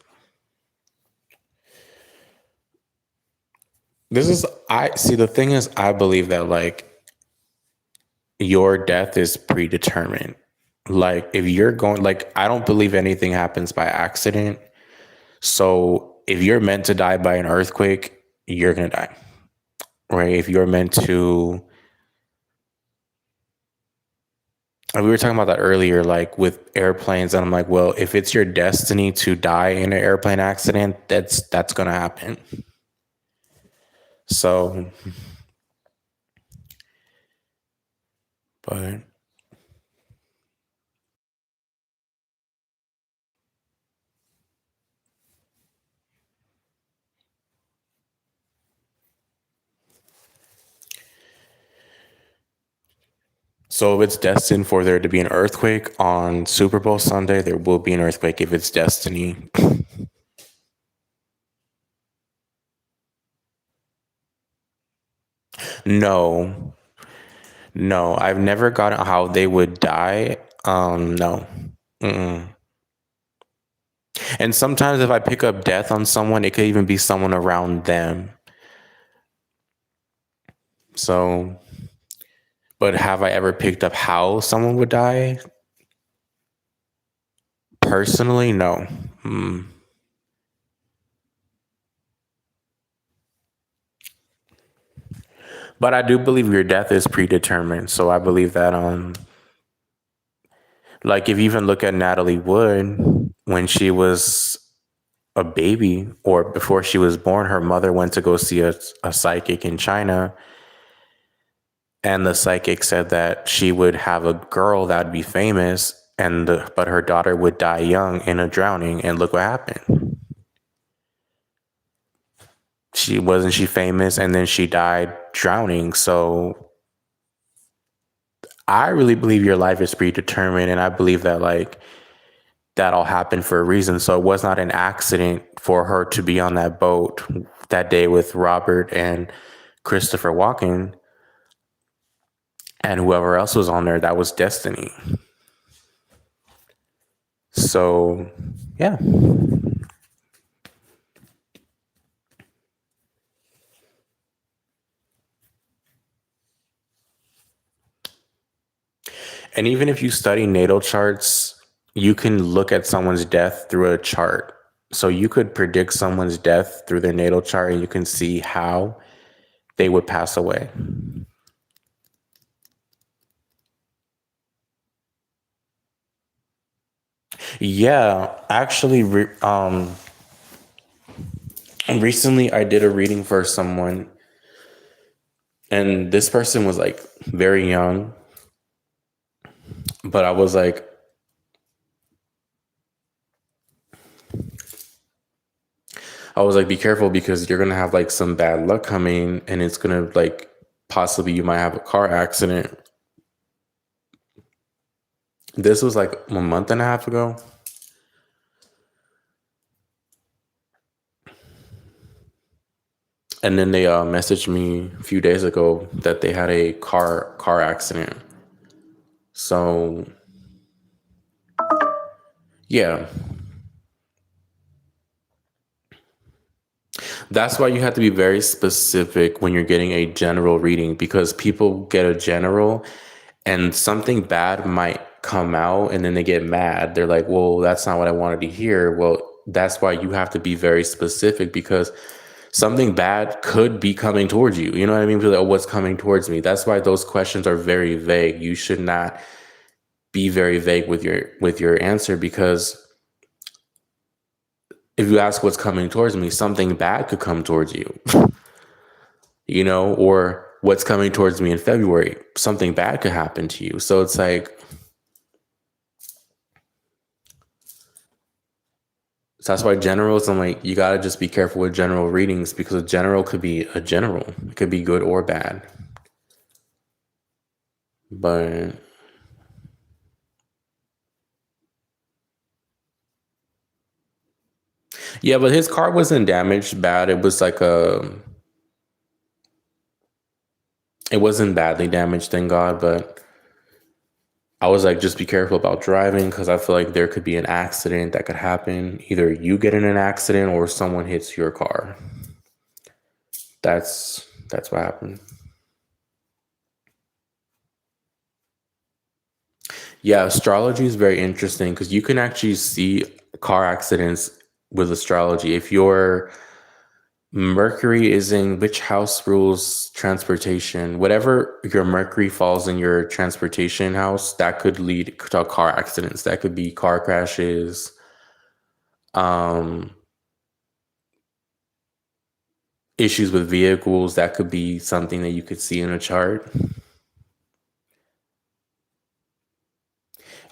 This is I see. The thing is, I believe that like your death is predetermined. Like if you're going, like I don't believe anything happens by accident. So if you're meant to die by an earthquake, you're gonna die, right? If you're meant to, and we were talking about that earlier, like with airplanes, and I'm like, well, if it's your destiny to die in an airplane accident, that's gonna happen. So, but so if it's destined for there to be an earthquake on Super Bowl Sunday, there will be an earthquake if it's destiny. No, no, I've never gotten how they would die. No. Mm-mm. And sometimes if I pick up death on someone, it could even be someone around them. So, But have I ever picked up how someone would die? Personally, no. Mm. But I do believe your death is predetermined. So I believe that like if you even look at Natalie Wood, when she was a baby or before she was born, her mother went to go see a psychic in China. And the psychic said that she would have a girl that would be famous, but her daughter would die young in a drowning. And look what happened. She famous, and then she died drowning. So I really believe your life is predetermined, and I believe that like that all happened for a reason. So it was not an accident for her to be on that boat that day with Robert and Christopher Walken and whoever else was on there. That was destiny. So yeah. And even if you study natal charts, you can look at someone's death through a chart. So you could predict someone's death through their natal chart and you can see how they would pass away. Yeah, actually, recently I did a reading for someone, and this person was like very young, but I was like, be careful because you're gonna have like some bad luck coming, and it's gonna like possibly you might have a car accident. This was like a month and a half ago. And then they messaged me a few days ago that they had a car accident. So yeah, that's why you have to be very specific when you're getting a general reading because people get a general and something bad might come out and then they get mad. They're like, well, that's not what I wanted to hear. Well, that's why you have to be very specific because something bad could be coming towards you. You know what I mean? Like, oh, what's coming towards me? That's why those questions are very vague. You should not be very vague with your answer because if you ask what's coming towards me, something bad could come towards you, you know, or what's coming towards me in February, something bad could happen to you. So it's like, so that's why generals, I'm like, you got to just be careful with general readings because a general could be a general. It could be good or bad. But yeah, but his car wasn't damaged bad. It wasn't badly damaged, thank God. But I was like, just be careful about driving because I feel like there could be an accident that could happen. Either you get in an accident or someone hits your car. That's what happened. Yeah, astrology is very interesting because you can actually see car accidents with astrology. If your Mercury is in which house rules transportation, whatever your Mercury falls in your transportation house, that could lead to car accidents. That could be car crashes, um, issues with vehicles. That could be something that you could see in a chart.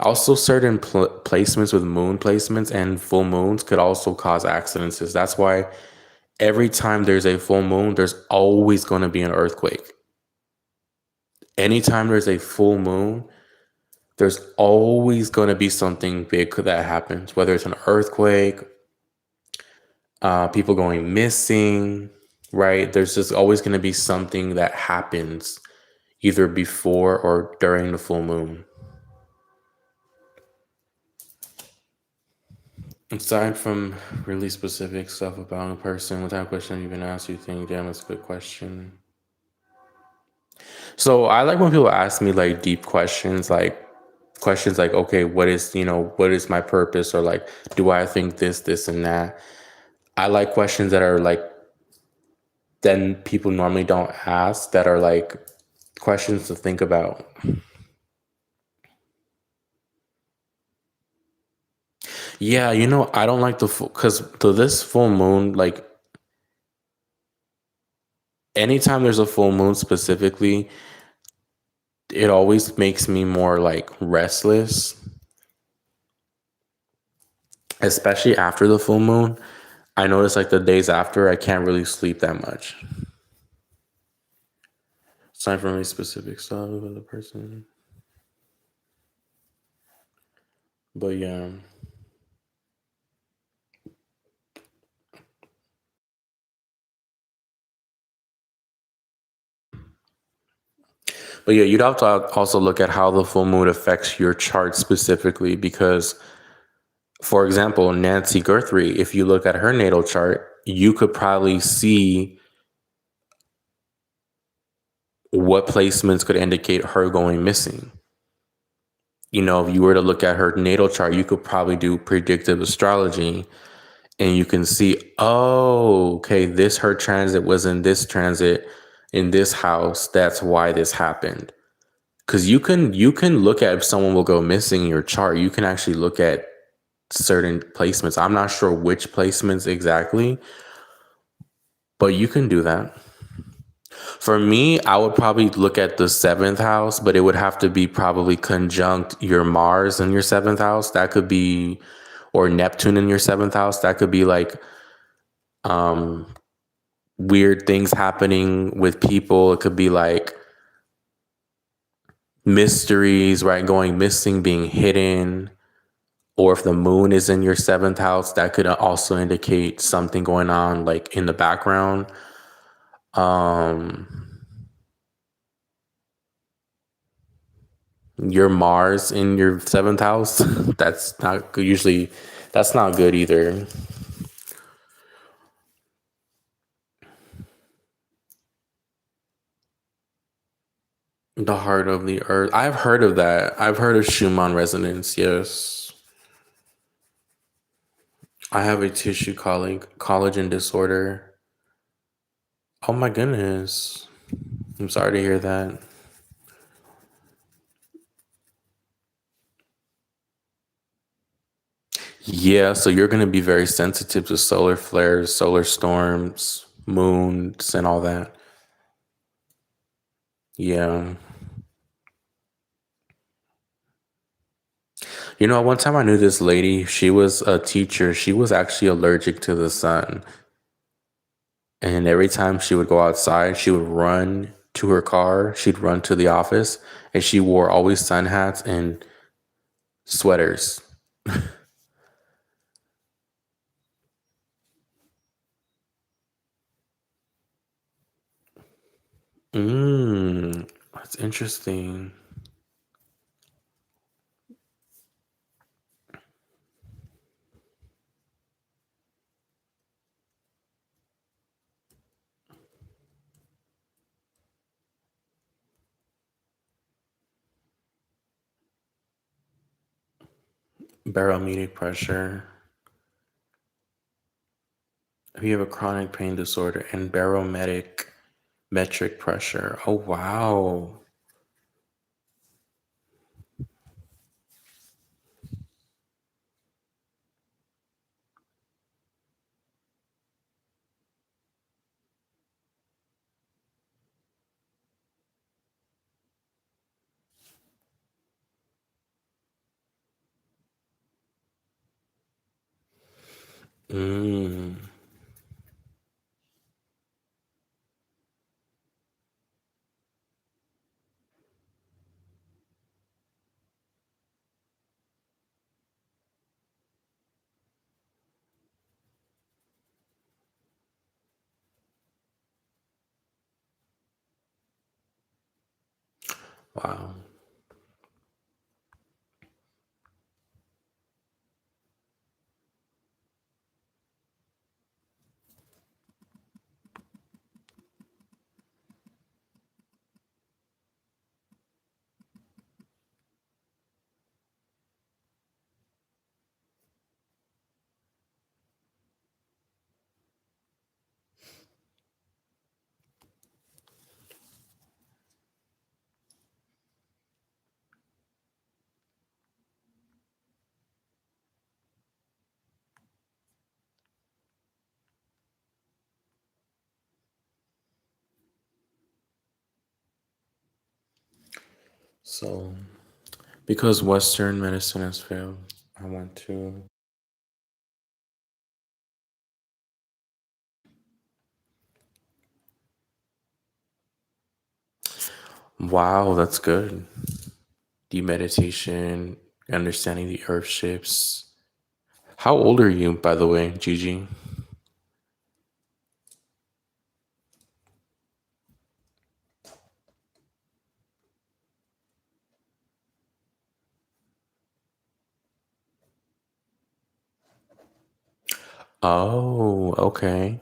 Also, certain placements with moon placements and full moons could also cause accidents. That's why every time there's a full moon, there's always going to be an earthquake. Anytime there's a full moon, there's always going to be something big that happens, whether it's an earthquake, people going missing, right? There's just always going to be something that happens either before or during the full moon. Aside from really specific stuff about a person, what type of question have you been asked? You think, damn, that's a good question. So I like when people ask me like deep questions like, okay, what is my purpose? Or like, do I think this, and that? I like questions that are like, then people normally don't ask, that are like questions to think about. Yeah, I don't like the full, because this full moon, like anytime there's a full moon specifically, it always makes me more like restless, especially after the full moon. I notice like the days after, I can't really sleep that much. Aside from any specific stuff of the person. But yeah. But yeah, you'd have to also look at how the full moon affects your chart specifically because, for example, Nancy Guthrie, if you look at her natal chart, you could probably see what placements could indicate her going missing. If you were to look at her natal chart, you could probably do predictive astrology and you can see, oh, okay, this her transit was in this transit in this house. That's why this happened. Because you can look at if someone will go missing in your chart. You can actually look at certain placements. I'm not sure which placements exactly, but you can do that. For me, I would probably look at the seventh house, but it would have to be probably conjunct your Mars in your seventh house. That could be, or Neptune in your seventh house. That could be like um, weird things happening with people. It could be like mysteries, right? Going missing, being hidden. Or if the moon is in your seventh house, that could also indicate something going on like in the background. Um, your Mars in your seventh house, that's not good. Usually, that's not good either. The heart of the earth. I've heard of that. I've heard of Schumann resonance. Yes. I have a tissue collagen disorder. Oh my goodness. I'm sorry to hear that. Yeah, so you're going to be very sensitive to solar flares, solar storms, moons, and all that. Yeah. One time I knew this lady, she was a teacher. She was actually allergic to the sun. And every time she would go outside, she would run to her car, she'd run to the office, and she wore always sun hats and sweaters. That's interesting. Barometric pressure. If you have a chronic pain disorder and barometric metric pressure. Oh wow. Mm, wow. So, because Western medicine has failed, I want to. Wow, that's good. The meditation, understanding the earth shifts. How old are you, by the way, Gigi? Oh, okay.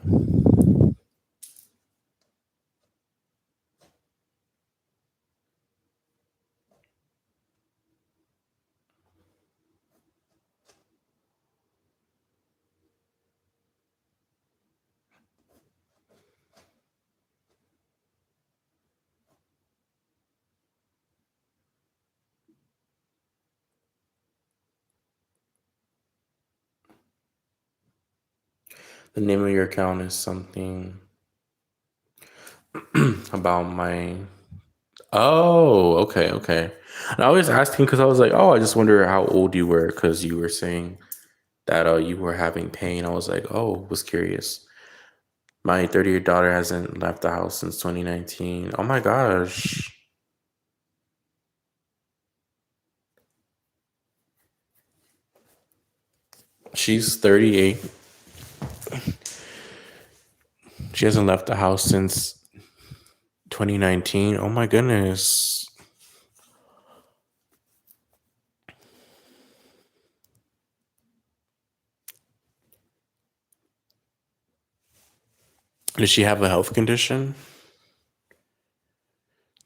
The name of your account is something about my. Oh, okay, okay. And I was asking because I was like, oh, I just wonder how old you were because you were saying that you were having pain. I was like, oh, was curious. My 30-year daughter hasn't left the house since 2019. Oh my gosh. She's 38. She hasn't left the house since 2019. Oh my goodness. Does she have a health condition?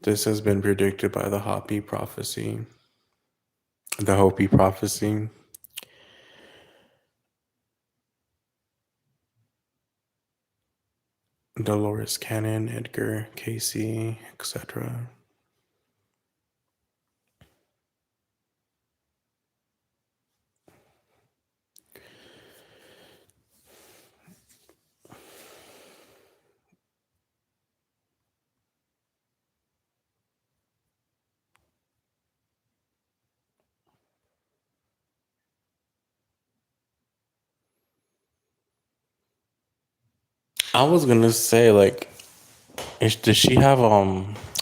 This has been predicted by the Hopi prophecy. The Hopi prophecy. Dolores Cannon, Edgar Casey, etc. I was gonna say, like, does she have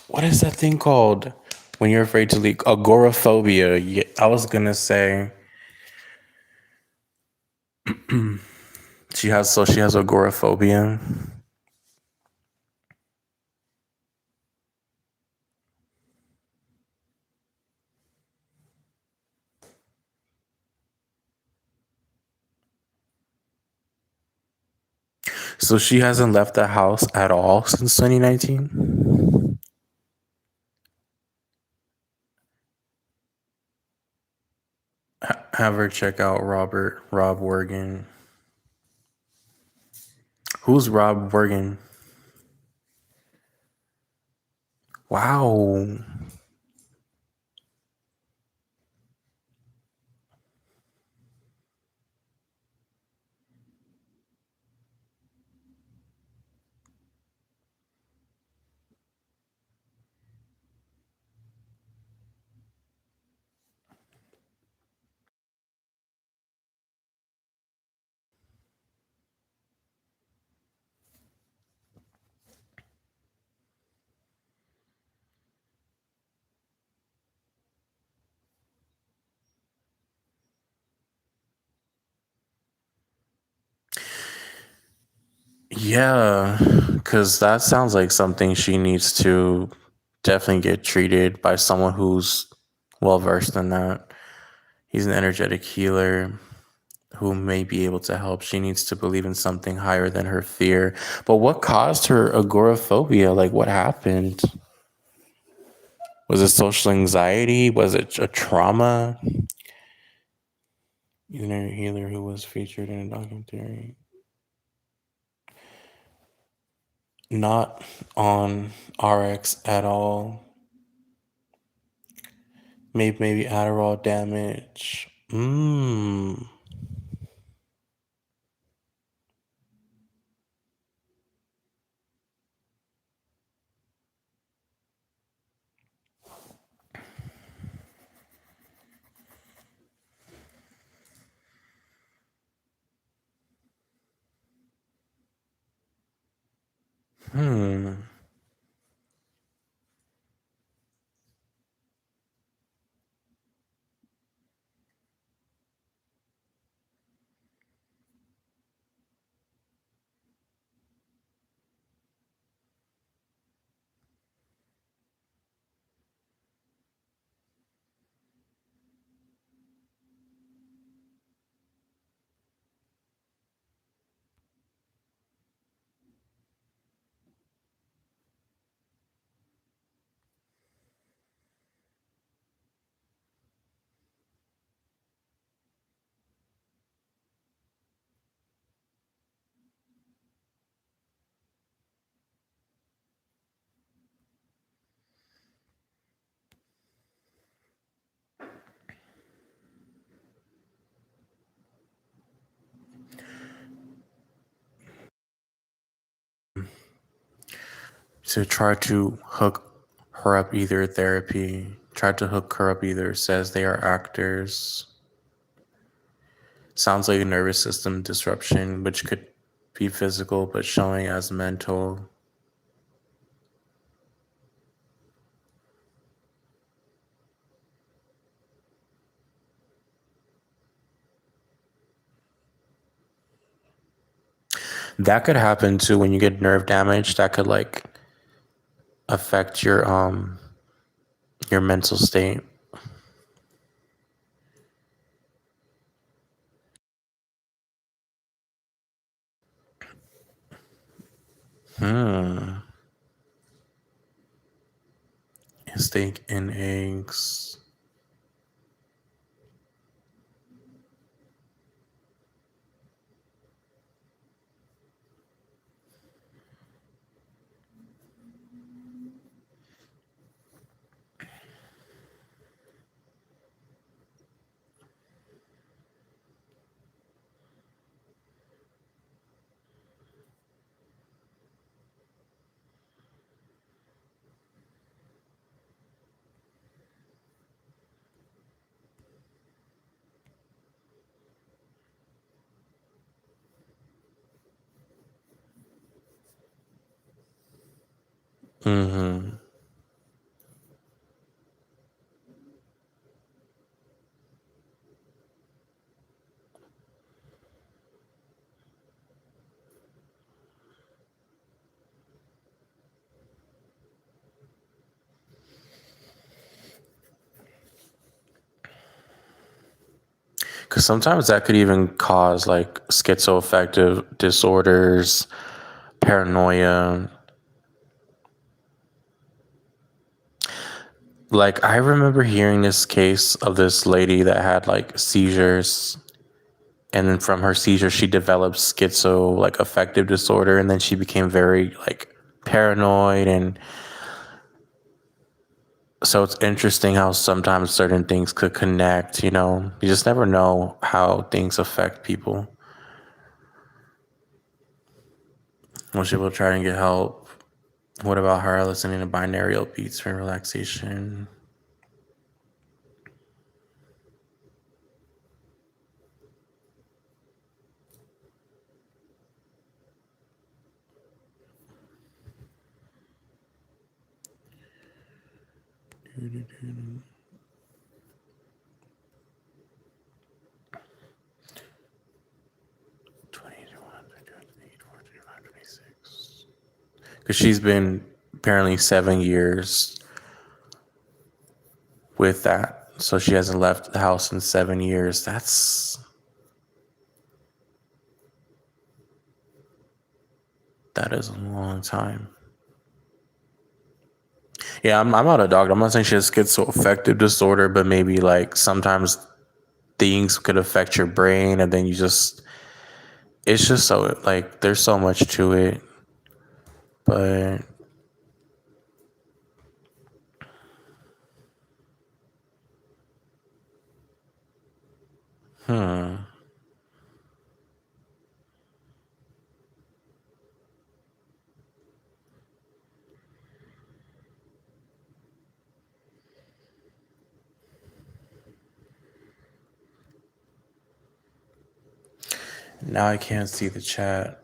what is that thing called when you're afraid to leak? Agoraphobia. Yeah, I was gonna say she has agoraphobia. So she hasn't left the house at all since 2019. Have her check out Rob Wergen. Who's Rob Wergen? Wow. Yeah, because that sounds like something she needs to definitely get treated by someone who's well versed in that. He's an energetic healer who may be able to help. She needs to believe in something higher than her fear. But what caused her agoraphobia? Like, what happened? Was it social anxiety? Was it a trauma? He's an energetic healer who was featured in a documentary. Not on RX at all. Maybe Adderall damage. Mm. Hmm. To try to hook her up either therapy, tried to hook her up either says they are actors. Sounds like a nervous system disruption, which could be physical but showing as mental. That could happen too when you get nerve damage. That could like affect your mental state. Hmm. Steak and eggs. Mm-hmm. Because sometimes that could even cause like schizoaffective disorders, paranoia. Like I remember hearing this case of this lady that had like seizures, and then from her seizure she developed schizo like affective disorder, and then she became very like paranoid. And so it's interesting how sometimes certain things could connect. You just never know how things affect people. Most people try and get help. What about her listening to binaural beats for relaxation? Because she's been apparently 7 years with that. So she hasn't left the house in 7 years. That is a long time. Yeah, I'm not a doctor. I'm not saying she has schizoaffective disorder, but maybe like sometimes things could affect your brain, and then it's just so like there's so much to it. But now I can't see the chat.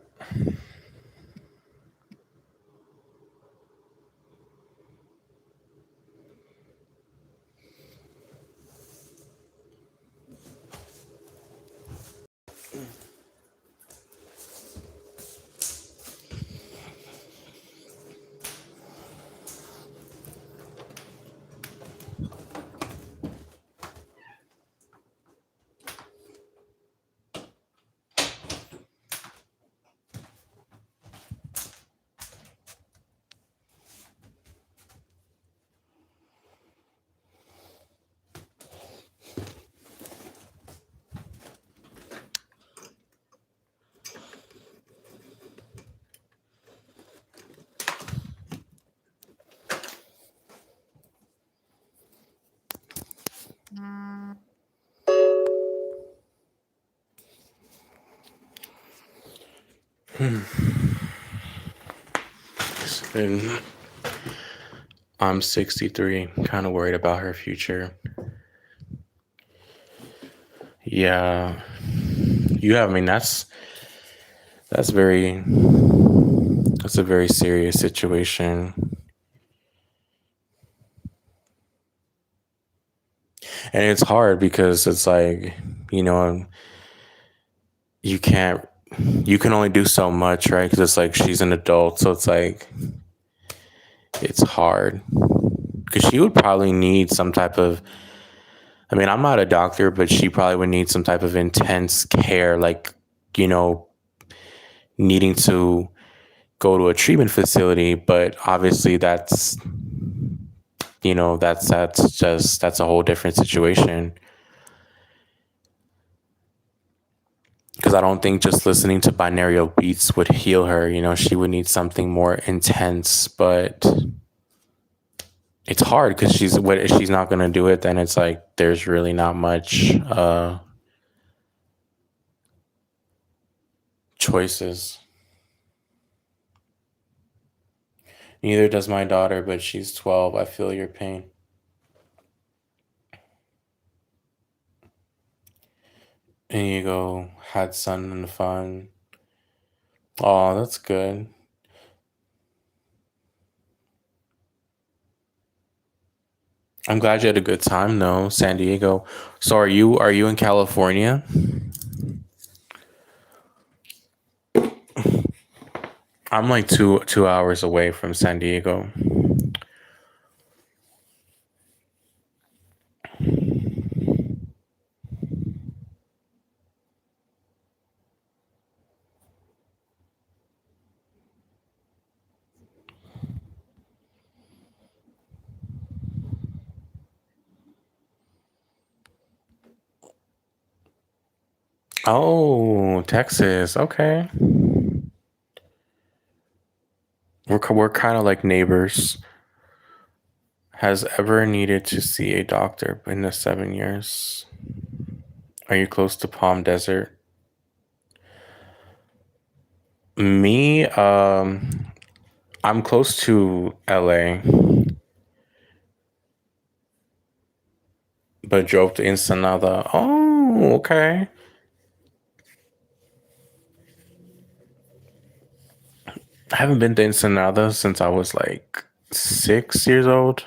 And I'm 63, kind of worried about her future. Yeah, I mean, that's very that's a very serious situation. And it's hard because it's like, you know, you can't, you can only do so much, right? Because it's like she's an adult. So it's like, it's hard. Because she would probably need some type of, I mean, I'm not a doctor, but she probably would need some type of intense care, like, you know, needing to go to a treatment facility. But obviously, that's, you know, that's a whole different situation. Because I don't think just listening to binaural beats would heal her. You know, she would need something more intense, but it's hard because she's, what if she's not going to do it? Then it's like there's really not much choices. Neither does my daughter, but she's 12. I feel your pain. And you go, had sun and fun. Oh, that's good. I'm glad you had a good time though, San Diego. So are you in California? I'm like two hours away from San Diego. Oh, Texas. Okay. We're kind of like neighbors. Has ever needed to see a doctor in the 7 years? Are you close to Palm Desert? Me, I'm close to LA, but drove to Ensenada. Oh, okay. I haven't been to Ensenada since I was like 6 years old.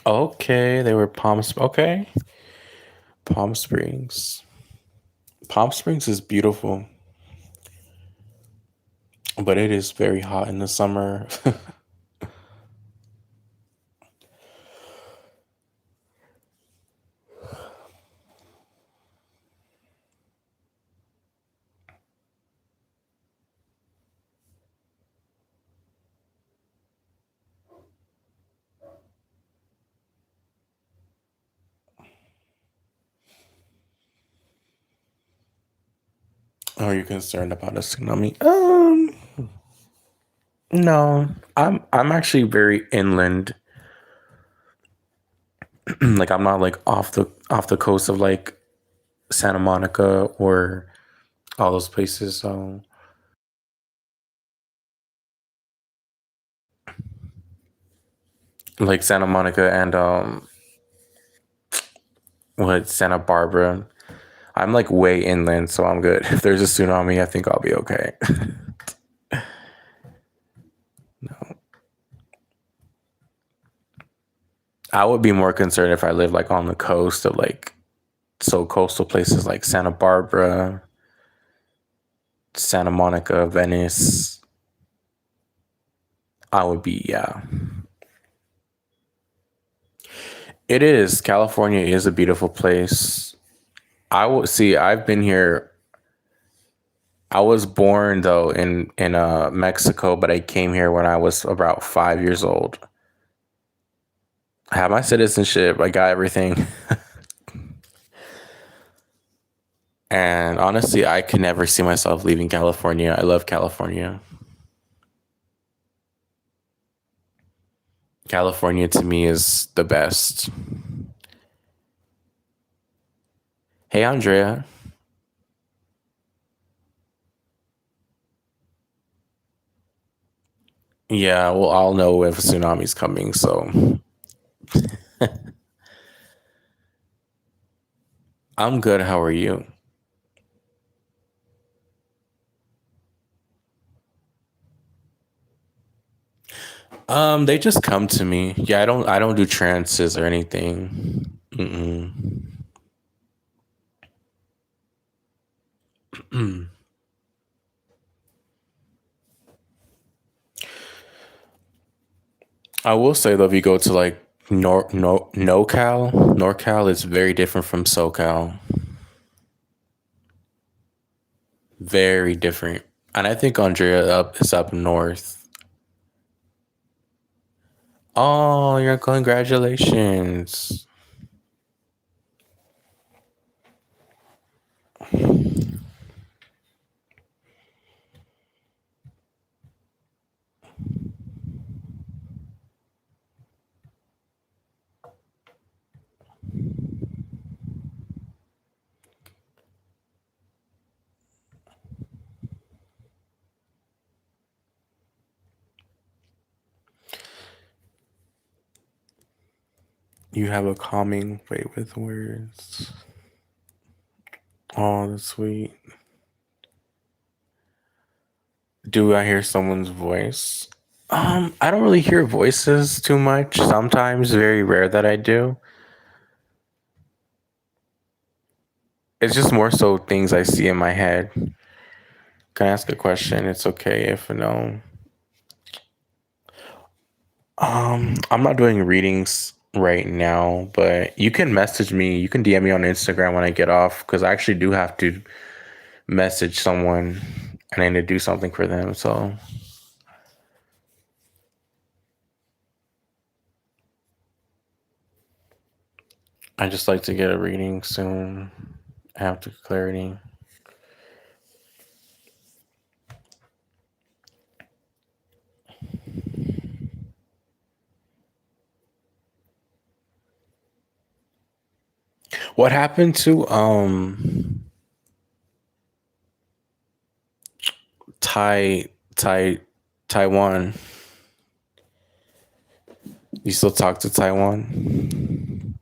Okay, they were okay. Palm Springs. Palm Springs is beautiful, but it is very hot in the summer. Are you concerned about a tsunami? No. I'm actually very inland. Like I'm not like off the coast of like Santa Monica or all those places. So like Santa Monica and what, Santa Barbara. I'm like way inland, so I'm good. If there's a tsunami, I think I'll be okay. I would be more concerned if I lived like on the coast of like, so coastal places like Santa Barbara, Santa Monica, Venice. I would be, yeah. It is. California is a beautiful place. I will see. I've been here. I was born though in Mexico, but I came here when I was about 5 years old. I have my citizenship. I got everything. And honestly, I could never see myself leaving California. I love California. California to me is the best. Hey, Andrea. Yeah, well, I'll know if a tsunami's coming. So I'm good. How are you? They just come to me. Yeah, I don't do trances or anything. Mm-mm. I will say though, if you go to like NorCal is very different from SoCal. Very different. And I think Andrea up is up north. Oh, you're congratulations. You have a calming way with words. Oh, that's sweet. Do I hear someone's voice? I don't really hear voices too much. Sometimes, very rare that I do. It's just more so things I see in my head. Can I ask a question? It's okay if no. I'm not doing readings right now, but you can message me. You can DM me on Instagram when I get off because I actually do have to message someone and I need to do something for them. So I just like to get a reading soon. Have the clarity. What happened to Tai Tai Taiwan? You still talk to Taiwan?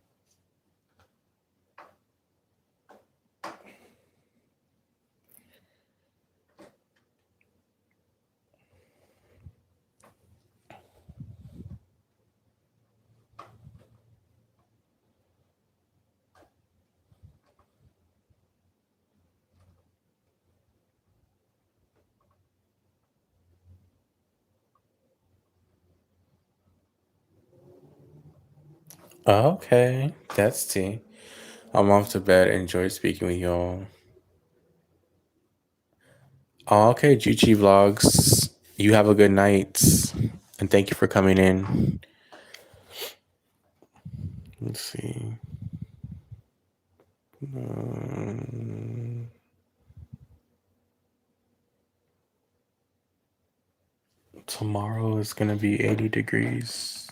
Okay, that's tea. I'm off to bed. Enjoy speaking with y'all. Oh, okay, GG Vlogs. You have a good night. And thank you for coming in. Let's see. Um, Tomorrow is going to be 80 degrees.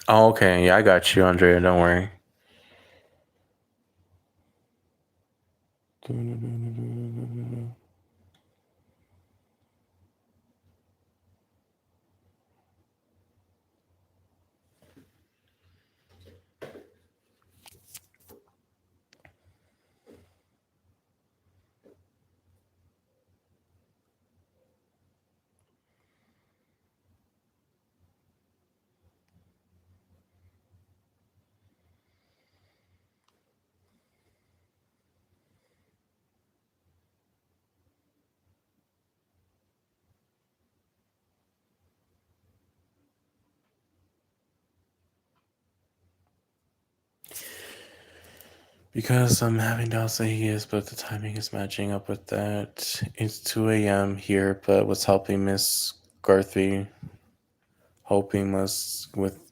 Oh, okay. Yeah, I got you, Andrea. Don't worry. Because I'm having doubts that he is, but the timing is matching up with that. It's 2 a.m. here, but what's helping Miss Garthy? Hoping us with.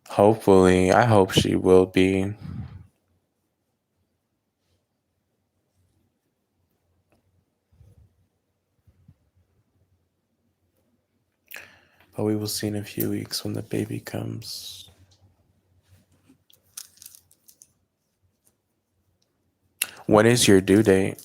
Hopefully, I hope she will be. But we will see in a few weeks when the baby comes. When is your due date?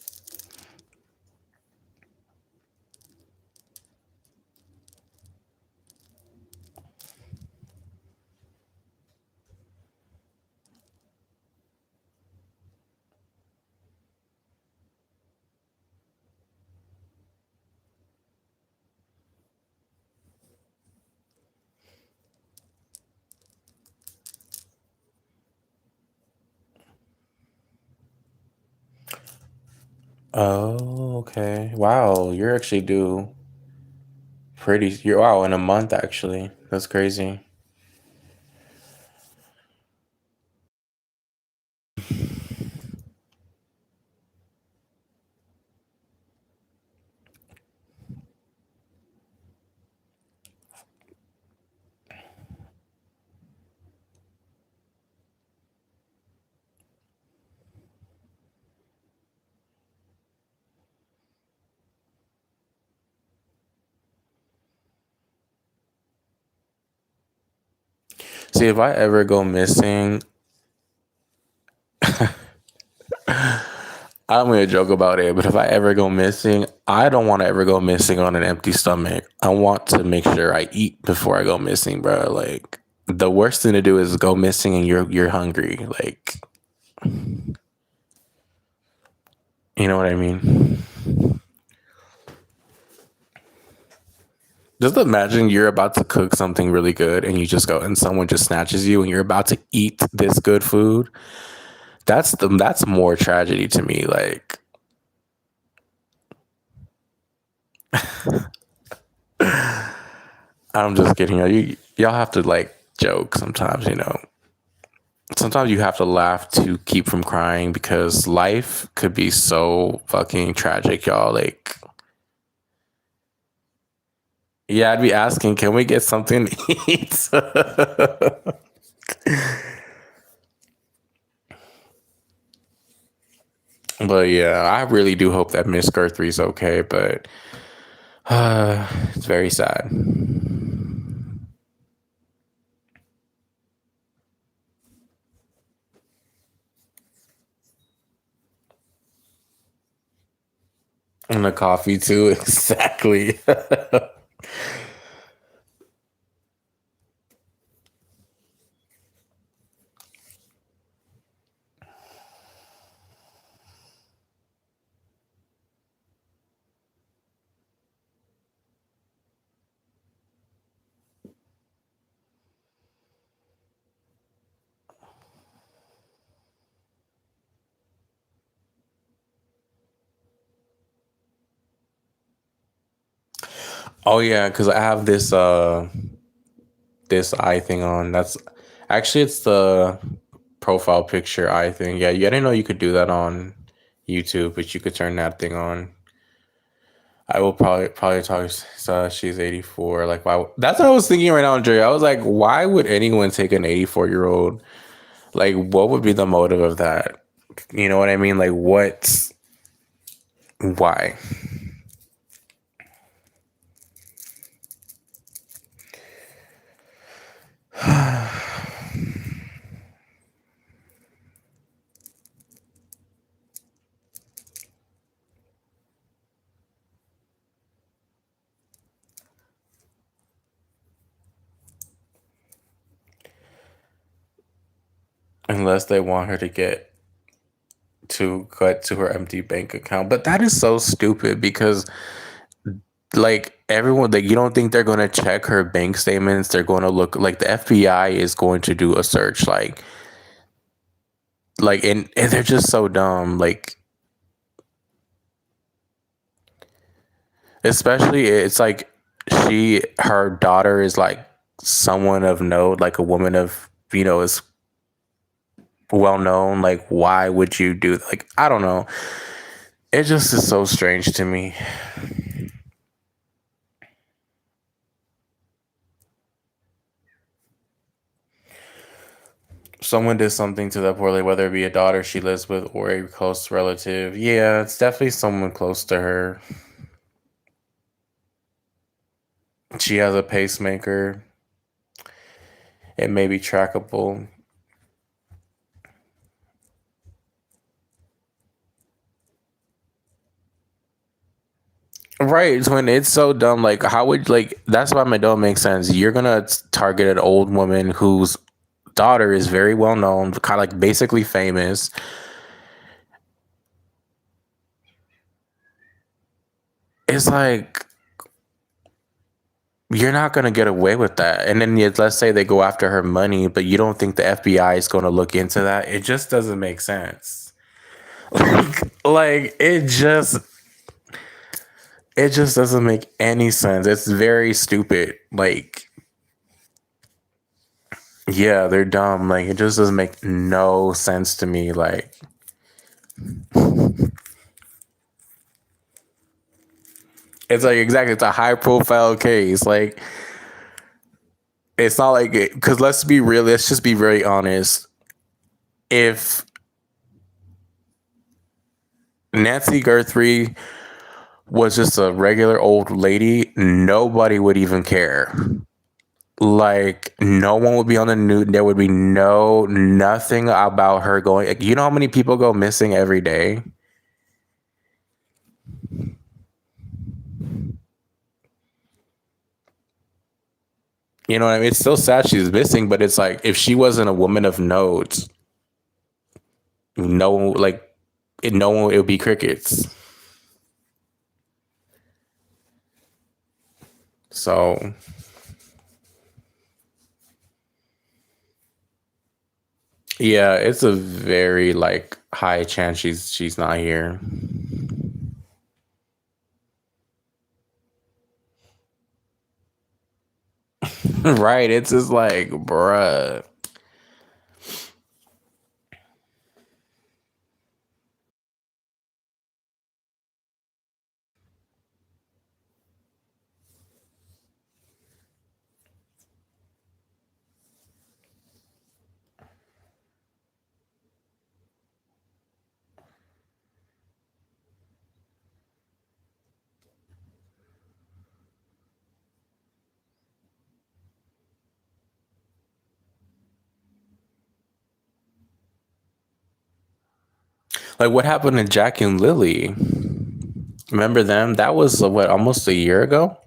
Oh, okay. Wow, you're actually due you're wow, in a month actually. That's crazy. See, if I ever go missing, I'm gonna joke about it, but if I ever go missing, I don't want to ever go missing on an empty stomach. I want to make sure I eat before I go missing, bro. Like the worst thing to do is go missing and you're hungry. Like, you know what I mean? Just imagine you're about to cook something really good and you just go and someone just snatches you and you're about to eat this good food. That's more tragedy to me. Like, I'm just kidding. Y'all have to like joke sometimes, you know. Sometimes you have to laugh to keep from crying because life could be so fucking tragic, y'all. Like, yeah, I'd be asking, can we get something to eat? But yeah, I really do hope that Miss Gerthrie's okay, but it's very sad. And the coffee too, exactly. Oh yeah, because I have this eye thing on. That's actually it's the profile picture eye thing. Yeah, I didn't know you could do that on YouTube, but you could turn that thing on. I will probably talk. She's 84. Like, why? That's what I was thinking right now, Andre. I was like, why would anyone take an 84-year-old? Like, what would be the motive of that? You know what I mean? Like, what's why? Unless they want her to get to cut to her empty bank account, but that is so stupid because like everyone like you don't think they're going to check her bank statements, they're going to look like the FBI is going to do a search like and they're just so dumb like especially it's like her daughter is like someone of note, like a woman of is well known. Like why would you do like I don't know, it just is so strange to me. Someone did something to that poor lady, whether it be a daughter she lives with or a close relative. Yeah, it's definitely someone close to her. She has a pacemaker. It may be trackable. Right, when it's so dumb, like how would like that's why it don't make sense. You're gonna target an old woman whose daughter is very well known, kind of like basically famous. It's like you're not gonna get away with that. And then let's say they go after her money, but you don't think the FBI is gonna look into that. It just doesn't make sense. Like it just doesn't make any sense. It's very stupid. Like yeah, they're dumb. Like it just doesn't make no sense to me. Like it's like exactly it's a high profile case. Like it's not like it because let's be real, let's just be very honest. If Nancy Guthrie was just a regular old lady, nobody would even care. Like no one would be on the news. There would be nothing about her going. Like, you know how many people go missing every day? You know what I mean? It's still sad she's missing, but it's like if she wasn't a woman of note, no one like no one it would be crickets. So yeah, it's a very like high chance she's not here. Right? It's just like, bruh. Like what happened to Jack and Lily? Remember them? That was what almost a year ago.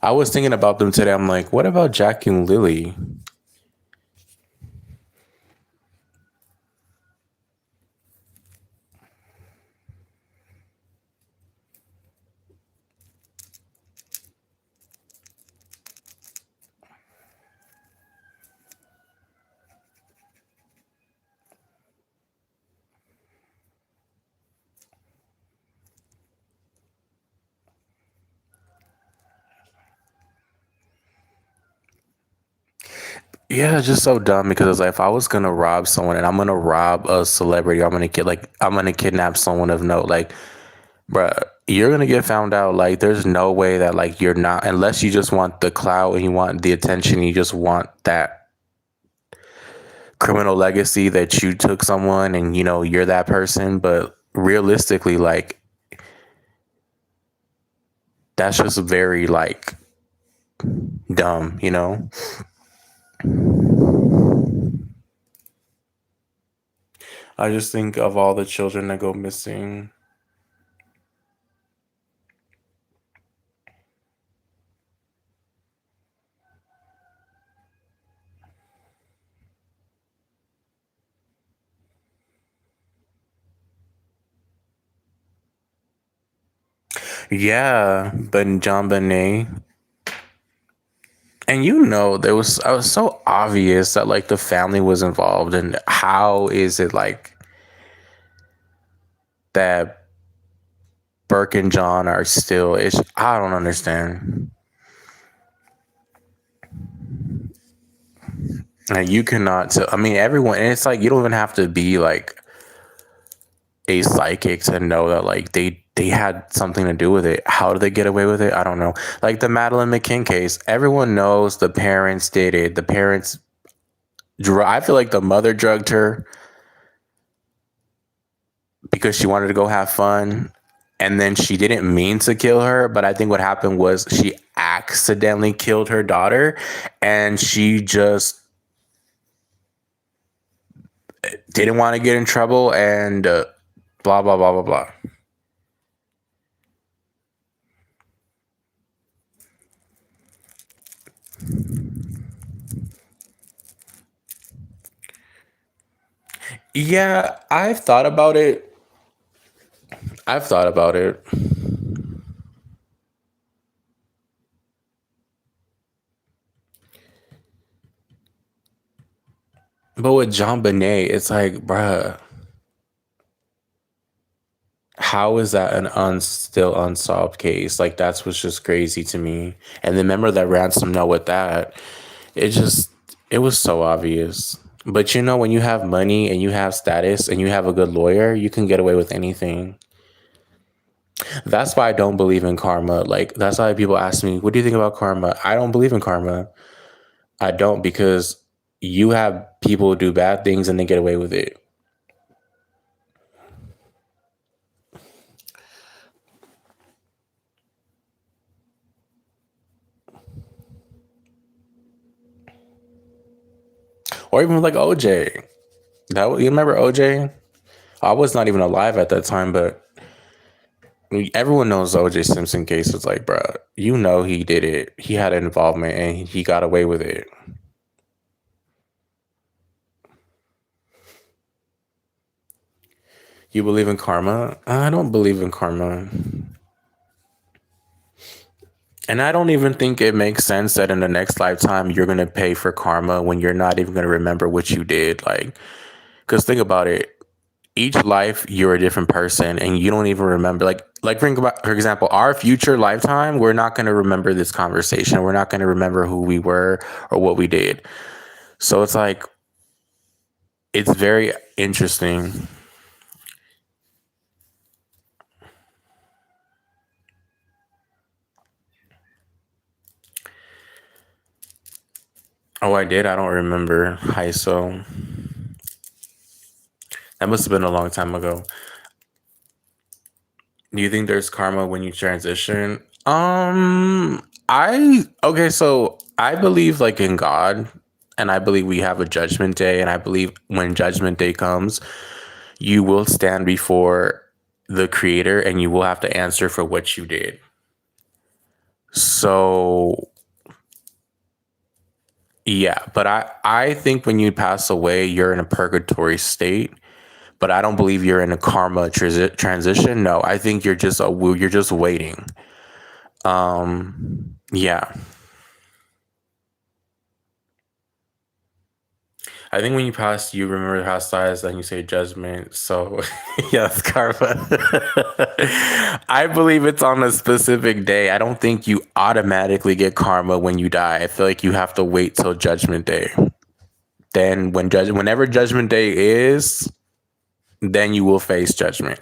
I was thinking about them today. I'm like, what about Jack and Lily? Yeah, it's just so dumb because it's like if I was gonna rob someone and I'm gonna rob a celebrity, I'm gonna kidnap someone of note. Like, bruh, you're gonna get found out. Like, there's no way that like you're not unless you just want the clout and you want the attention, you just want that criminal legacy that you took someone and you know you're that person. But realistically, like that's just very like dumb, you know? I just think of all the children that go missing. Yeah, but John Bonet. And you know, there was I was so obvious that like the family was involved, and how is it like that Burke and John are still? It's I don't understand. Like you cannot. I mean, everyone. And it's like you don't even have to be like a psychic to know that like they had something to do with it. How did they get away with it? I don't know. Like the Madeline McKinn case, everyone knows the parents did it. The parents. I feel like the mother drugged her. because she wanted to go have fun. And then she didn't mean to kill her, but I think what happened was she accidentally killed her daughter, and she just didn't want to get in trouble, and blah blah blah blah blah. Yeah, I've thought about it. I've thought about it. But with John Bonet, it's like, bruh, how is that an still unsolved case? Like, that's what's just crazy to me. And then remember that ransom note with that. It just, it was so obvious. But you know, when you have money and you have status and you have a good lawyer, you can get away with anything. That's why I don't believe in karma. Like, that's why people ask me, what do you think about karma? I don't believe in karma. I don't, because you have people do bad things and they get away with it. Or even like OJ. You remember OJ? I was not even alive at that time, but everyone knows the OJ Simpson case. It's like, bro, you know he did it. He had involvement and he got away with it. You believe in karma? I don't believe in karma. And I don't even think it makes sense that in the next lifetime you're going to pay for karma when you're not even going to remember what you did. Like, because think about it. Each life you're a different person and you don't even remember, like for example, our future lifetime, we're not going to remember this conversation, we're not going to remember who we were or what we did. So it's like, it's very interesting. Oh, I did, I don't remember. Hi, so that must have been a long time ago. Do you think there's karma when you transition? I okay, so I believe like in God, and I believe we have a judgment day, and I believe when judgment day comes, you will stand before the creator and you will have to answer for what you did. So yeah, but I think when you pass away, you're in a purgatory state. But I don't believe you're in a karma transition. No, I think you're just waiting. Yeah, I think when you pass, you remember past lives, then you say judgment. So, yes, karma. I believe it's on a specific day. I don't think you automatically get karma when you die. I feel like you have to wait till judgment day. Then, whenever judgment day is, then you will face judgment.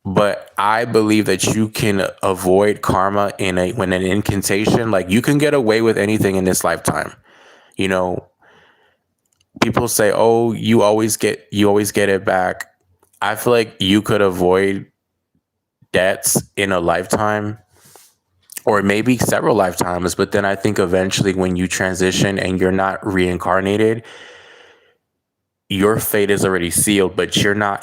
But I believe that you can avoid karma when an incantation, like you can get away with anything in this lifetime. You know, people say, "Oh, you always get it back." I feel like you could avoid debts in a lifetime or maybe several lifetimes, but then I think eventually when you transition and you're not reincarnated, your fate is already sealed, but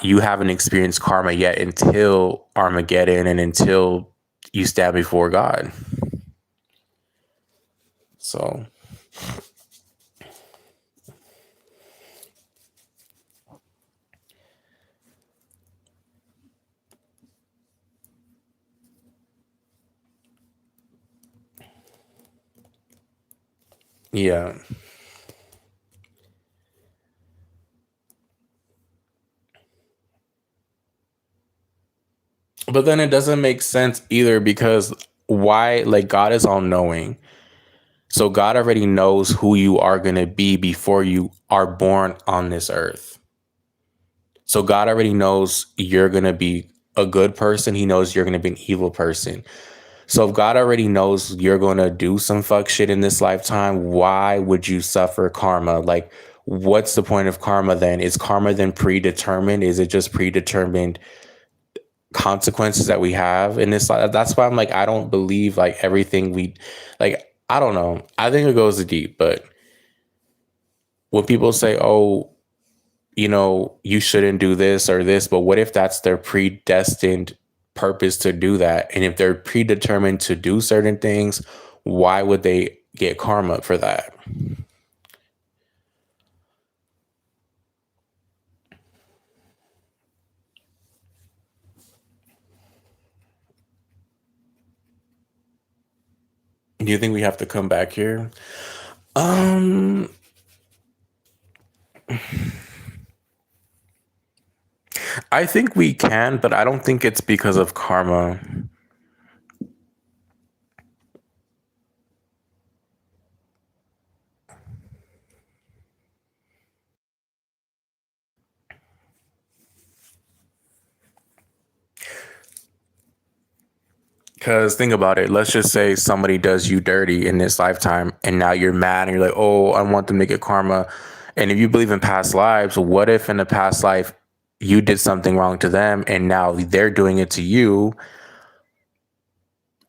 you haven't experienced karma yet until Armageddon and until you stand before God. So, yeah. But then it doesn't make sense either because why, like, God is all knowing. So God already knows who you are going to be before you are born on this earth. So God already knows you're going to be a good person. He knows you're going to be an evil person. So if God already knows you're going to do some fuck shit in this lifetime, why would you suffer karma? Like, what's the point of karma then? Is karma then predetermined? Is it just predetermined consequences that we have in this life? That's why I'm like, I don't believe like everything we like. I don't know. I think it goes deep, but when people say, oh, you shouldn't do this or this, but what if that's their predestined purpose to do that? And if they're predetermined to do certain things, why would they get karma for that? Do you think we have to come back here? Um, I think we can, but I don't think it's because of karma. Because think about it. Let's just say somebody does you dirty in this lifetime, and now you're mad and you're like, oh, I want them to get karma. And if you believe in past lives, what if in the past life you did something wrong to them and now they're doing it to you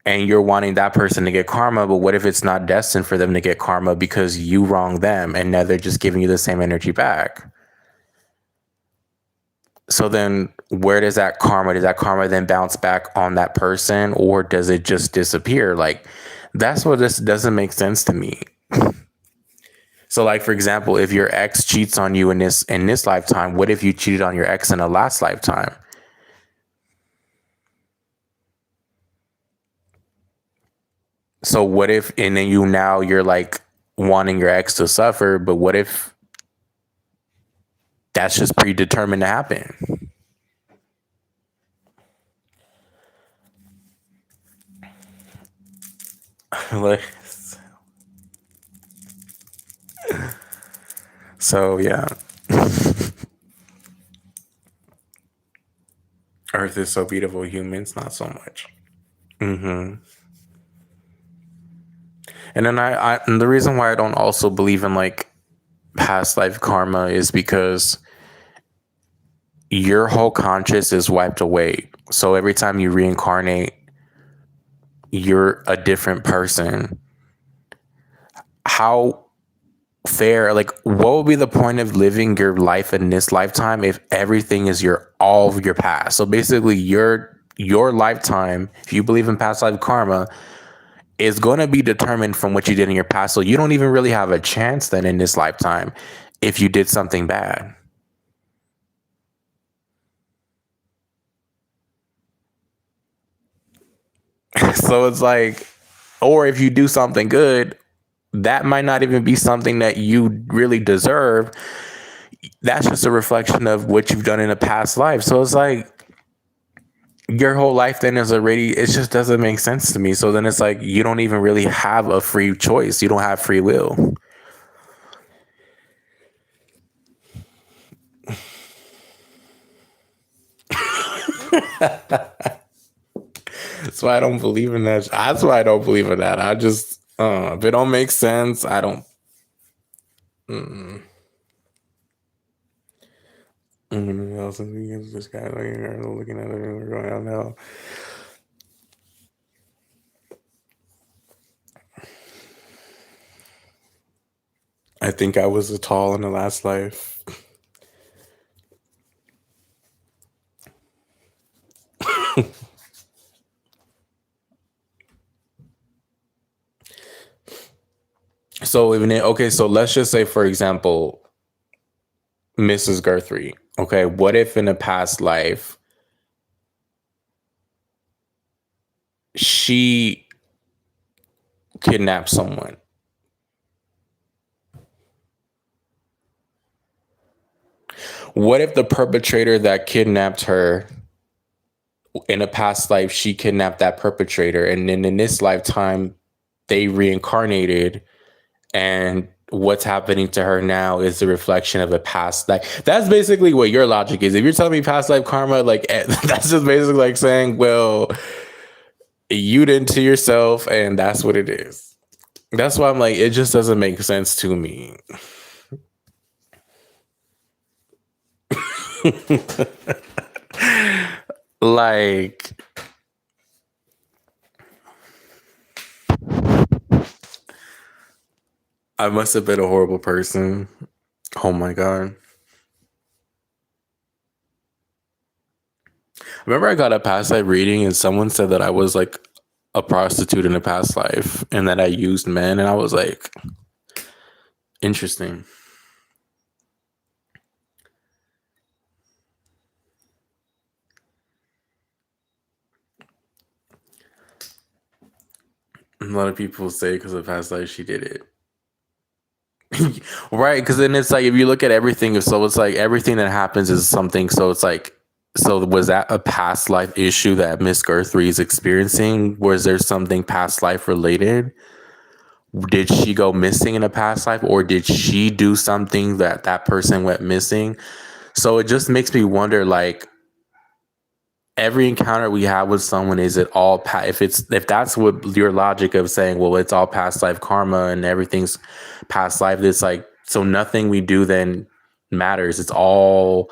and you're wanting that person to get karma? But what if it's not destined for them to get karma because you wronged them and now they're just giving you the same energy back? So then where does that karma? Does that karma then bounce back on that person, or does it just disappear? Like, that's what this doesn't make sense to me. So like, for example, if your ex cheats on you in this lifetime, what if you cheated on your ex in a last lifetime? So what if, and then you're like wanting your ex to suffer, but what if that's just predetermined to happen? Like, so yeah. Earth is so beautiful, humans not so much. Hmm. And then and the reason why I don't also believe in like past life karma is because your whole conscious is wiped away. So every time you reincarnate, you're a different person. How fair, like, what would be the point of living your life in this lifetime if everything is all of your past? So basically your lifetime, if you believe in past life karma, is going to be determined from what you did in your past. So you don't even really have a chance then in this lifetime if you did something bad. So it's like, or if you do something good, that might not even be something that you really deserve. That's just a reflection of what you've done in a past life. So it's like your whole life then is already, it just doesn't make sense to me. So then it's like you don't even really have a free choice. You don't have free will. That's why I don't believe in that. That's why I don't believe in that. I just, if it don't make sense, I don't. Mm-mm. This guy looking at it and we're going, oh no. I think I was a tall in the last life. So even okay, so let's just say, for example, Mrs. Guthrie. Okay, what if in a past life she kidnapped someone? What if the perpetrator that kidnapped her in a past life, she kidnapped that perpetrator, and then in this lifetime they reincarnated, and what's happening to her now is the reflection of a past life? That's basically what your logic is. If you're telling me past life karma, like that's just basically like saying, well, You did to yourself, and that's what it is. That's why I'm like, it just doesn't make sense to me. Like, I must have been a horrible person. Oh my god. Remember, I got a past life reading, and someone said that I was like a prostitute in a past life, and that I used men, and I was like, interesting. A lot of people say because of past life she did it. Right, because then it's like if you look at everything, so it's like everything that happens is something. So it's like, so was that a past life issue that Miss Guthrie is experiencing? Was there something past life related? Did she go missing in a past life, or did she do something that that person went missing? So it just makes me wonder, like, every encounter we have with someone, is it all if that's what your logic of saying, well, it's all past life karma and everything's past life, it's like, so nothing we do then matters, it's all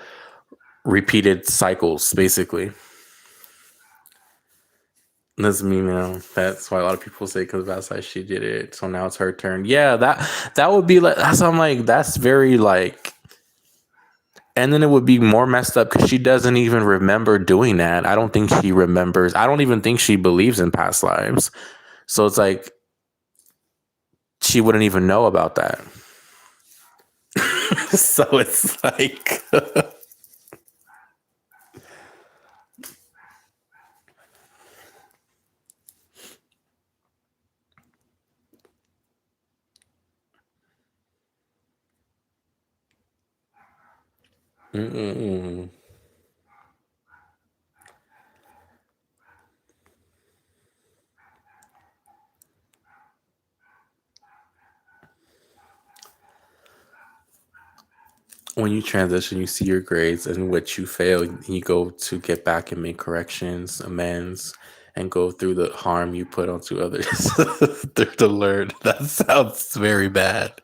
repeated cycles basically. That's me now. That's why a lot of people say because past life she did it, so now it's her turn. Yeah, that would be like, that's, I'm like, that's very like, and then it would be more messed up because she doesn't even remember doing that. I don't think she remembers. I don't even think she believes in past lives. So it's like she wouldn't even know about that. So it's like, mm-mm. When you transition, you see your grades and what you fail, you go to get back and make corrections, amends, and go through the harm you put onto others to learn. That sounds very bad.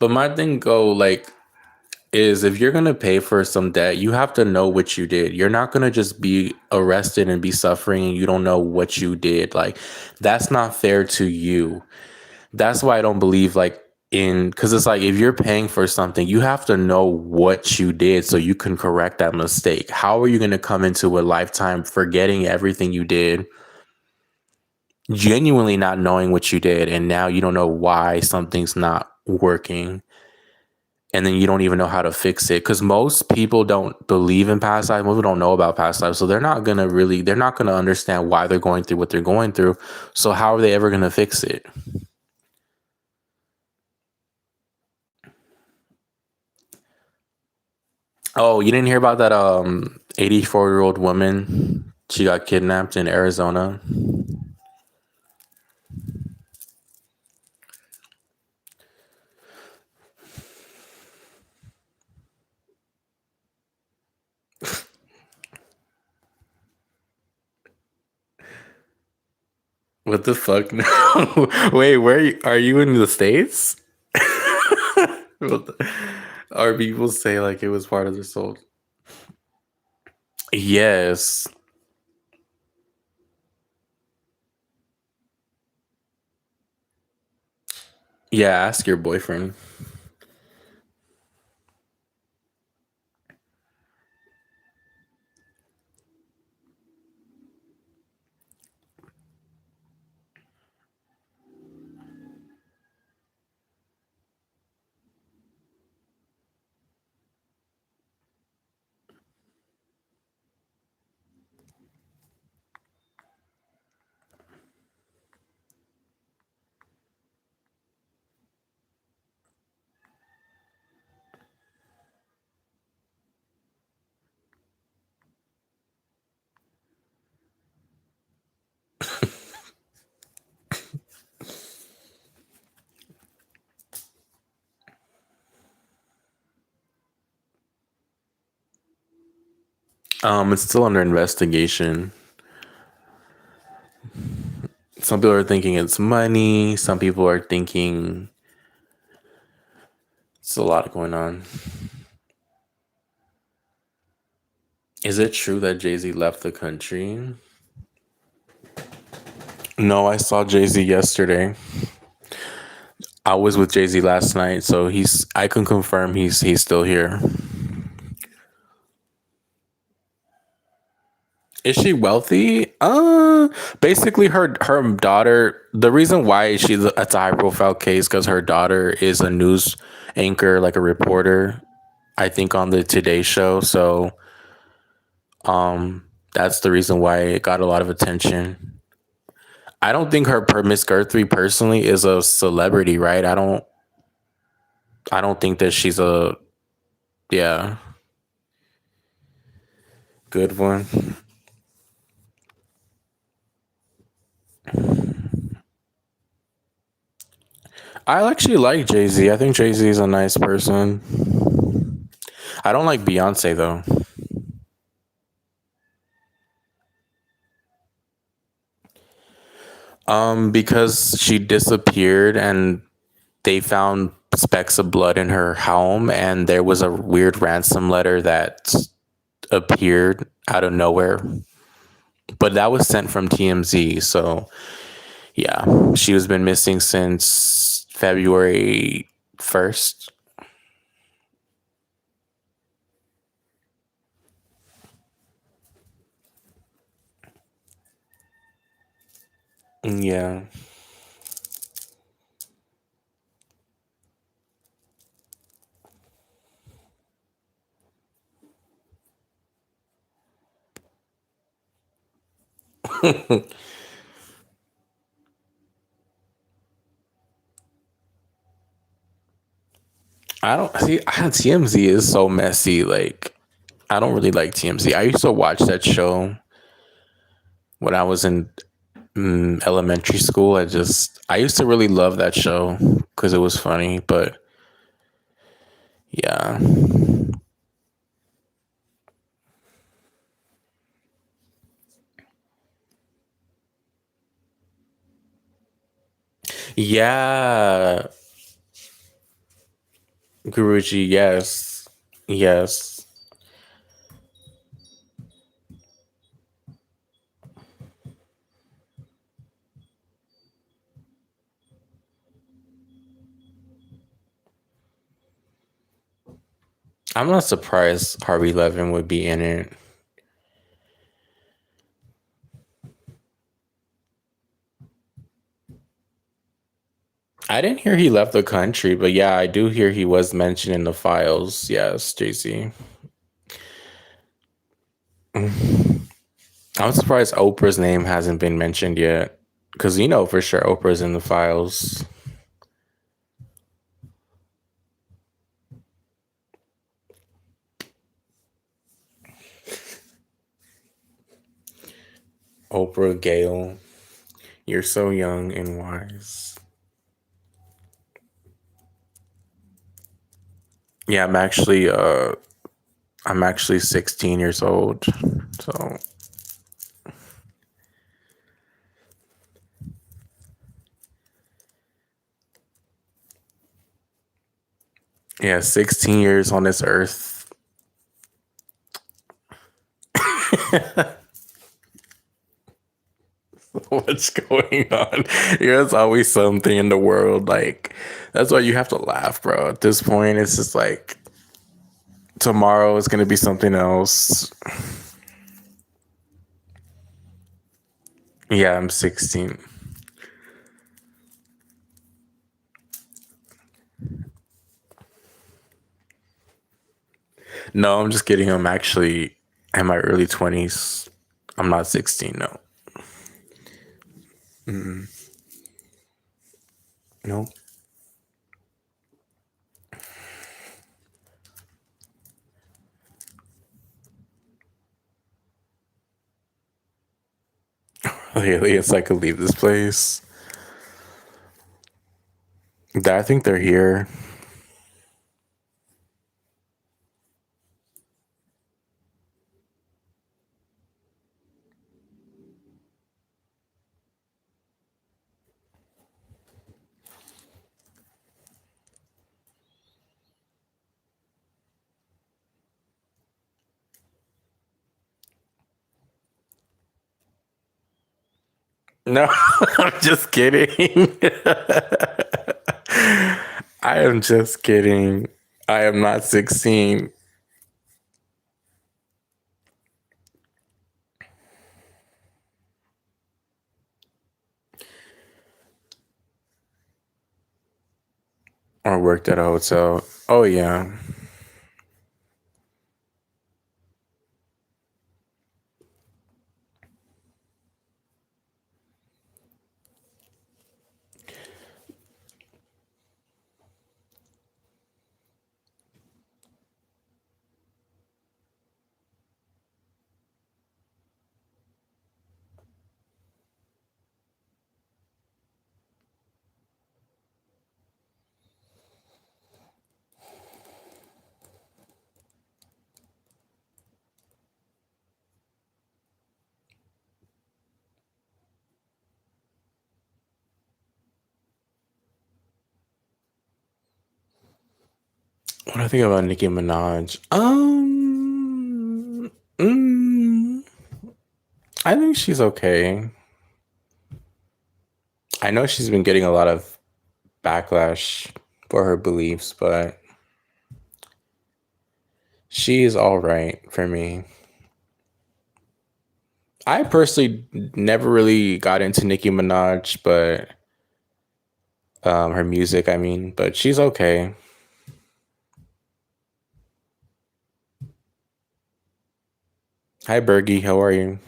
But my thing go like is, if you're gonna pay for some debt, you have to know what you did. You're not gonna just be arrested and be suffering and you don't know what you did. Like, that's not fair to you. That's why I don't believe like in, because it's like if you're paying for something, you have to know what you did so you can correct that mistake. How are you gonna come into a lifetime forgetting everything you did, genuinely not knowing what you did, and now you don't know why something's not working, and then you don't even know how to fix it? Because most people don't believe in past lives. Most people don't know about past lives, so they're not gonna understand why they're going through what they're going through. So how are they ever gonna fix it? Oh, you didn't hear about that 84-year-old woman? She got kidnapped in Arizona. What the fuck? No. Wait, are you in the States? What the- Are people say like it was part of their soul? Yes. Yeah, ask your boyfriend. It's still under investigation. Some people are thinking it's money. Some people are thinking it's a lot going on. Is it true that Jay Z left the country? No, I saw Jay Z yesterday. I was with Jay Z last night, so he's. I can confirm he's still here. Is she wealthy? Basically, her daughter. The reason why she's it's a high profile case because her daughter is a news anchor, like a reporter. I think on the Today Show. So, that's the reason why it got a lot of attention. I don't think her Miss Guthrie personally is a celebrity, right? I don't think that she's a yeah good one. I actually like Jay Z. I think Jay Z is a nice person. I don't like Beyonce though. Because she disappeared and they found specks of blood in her home, and there was a weird ransom letter that appeared out of nowhere. But that was sent from TMZ. So yeah, she has been missing since February 1st. Yeah. I don't see TMZ is so messy. Like, I don't really like TMZ. I used to watch that show when I was in elementary school. I used to really love that show because it was funny. But yeah, yeah, Guruji, yes, yes. I'm not surprised Harvey Levin would be in it. I didn't hear he left the country, but yeah, I do hear he was mentioned in the files. Yes, JC. I'm surprised Oprah's name hasn't been mentioned yet. Because you know for sure Oprah's in the files. Oprah Gail, you're so young and wise. Yeah, I'm actually 16 years old. So yeah, 16 years on this earth. What's going on? There's always something in the world. Like, that's why you have to laugh, bro. At this point, it's just like tomorrow is gonna be something else. Yeah, I'm 16. No, I'm just kidding. I'm actually in my early 20s. I'm not 16, no. No. Aliens, I could leave this place. I think they're here. No, I'm just kidding. I am just kidding. I am not 16. Or worked at a hotel. Oh yeah. What do I think about Nicki Minaj? I think she's okay. I know she's been getting a lot of backlash for her beliefs, but she is all right for me. I personally never really got into Nicki Minaj, but her music, I mean, but she's okay. Hi, Bergie. How are you?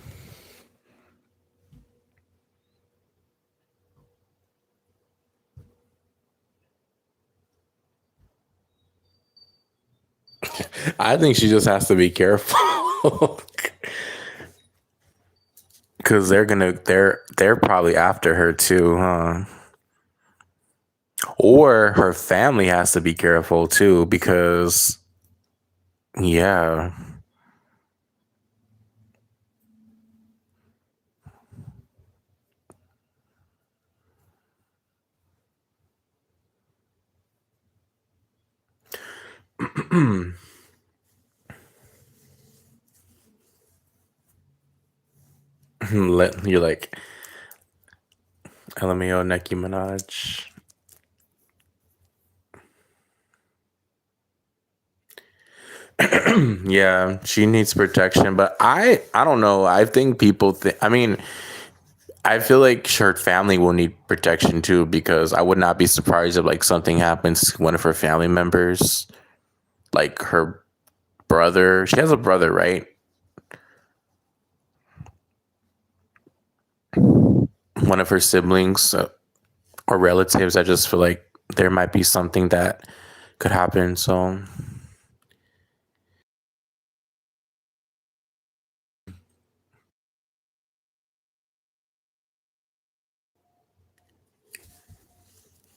I think she just has to be careful because they're probably after her too, huh? Or her family has to be careful too because yeah. You're like LMAO Nicki Minaj. Yeah, she needs protection, but I don't know. I think people think. I mean, I feel like her family will need protection too because I would not be surprised if like something happens to one of her family members, like her brother. She has a brother, right? One of her siblings or relatives. I just feel like there might be something that could happen. So,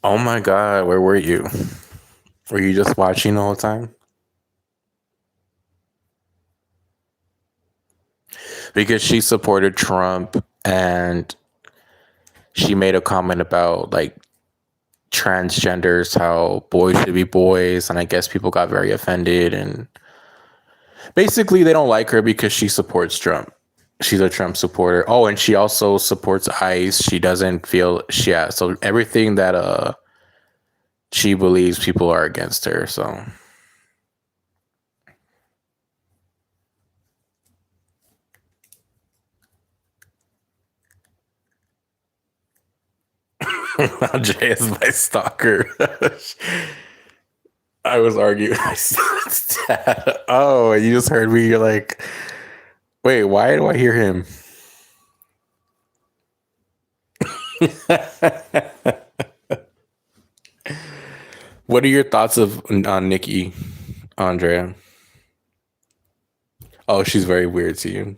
oh my God, where were you? Were you just watching the whole time? Because she supported Trump and she made a comment about like transgenders, how boys should be boys, and I guess people got very offended and basically they don't like her because she supports Trump. She's a Trump supporter. Oh, and she also supports ICE. She doesn't feel yeah, so everything that she believes people are against her. So Andre is my stalker. I was arguing my son's dad. Oh, you just heard me. You're like, wait, why do I hear him? What are your thoughts of on Nikki, Andrea? Oh, she's very weird to you.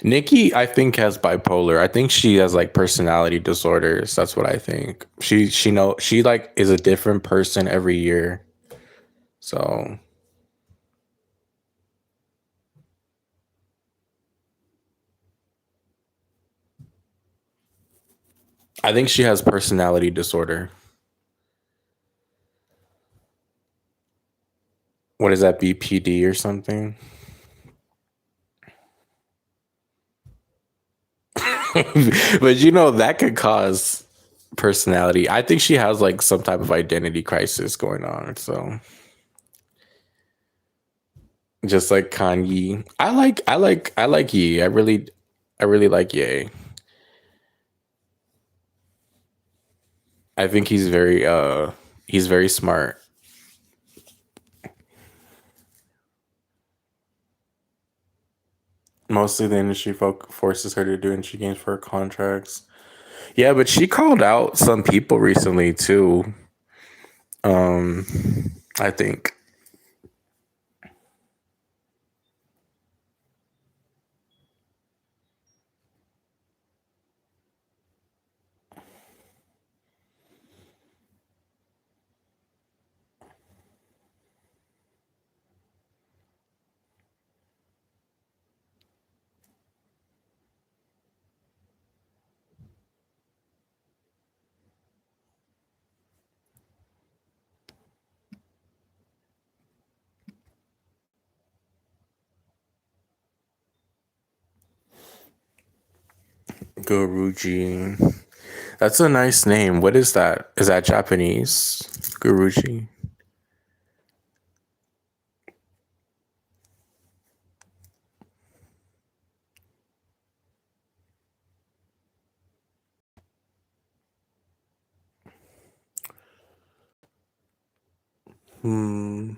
Nikki, I think has bipolar. I think she has like personality disorders. That's what I think. She like is a different person every year. So I think she has personality disorder. What is that, BPD or something? But that could cause personality. I think she has like some type of identity crisis going on. So just like Kanye, I like Ye. I really like Ye. I think he's very smart. Mostly the industry forces her to do industry games for her contracts. Yeah, but she called out some people recently too. Um, I think Guruji. That's a nice name. What is that? Is that Japanese? Guruji. Hmm.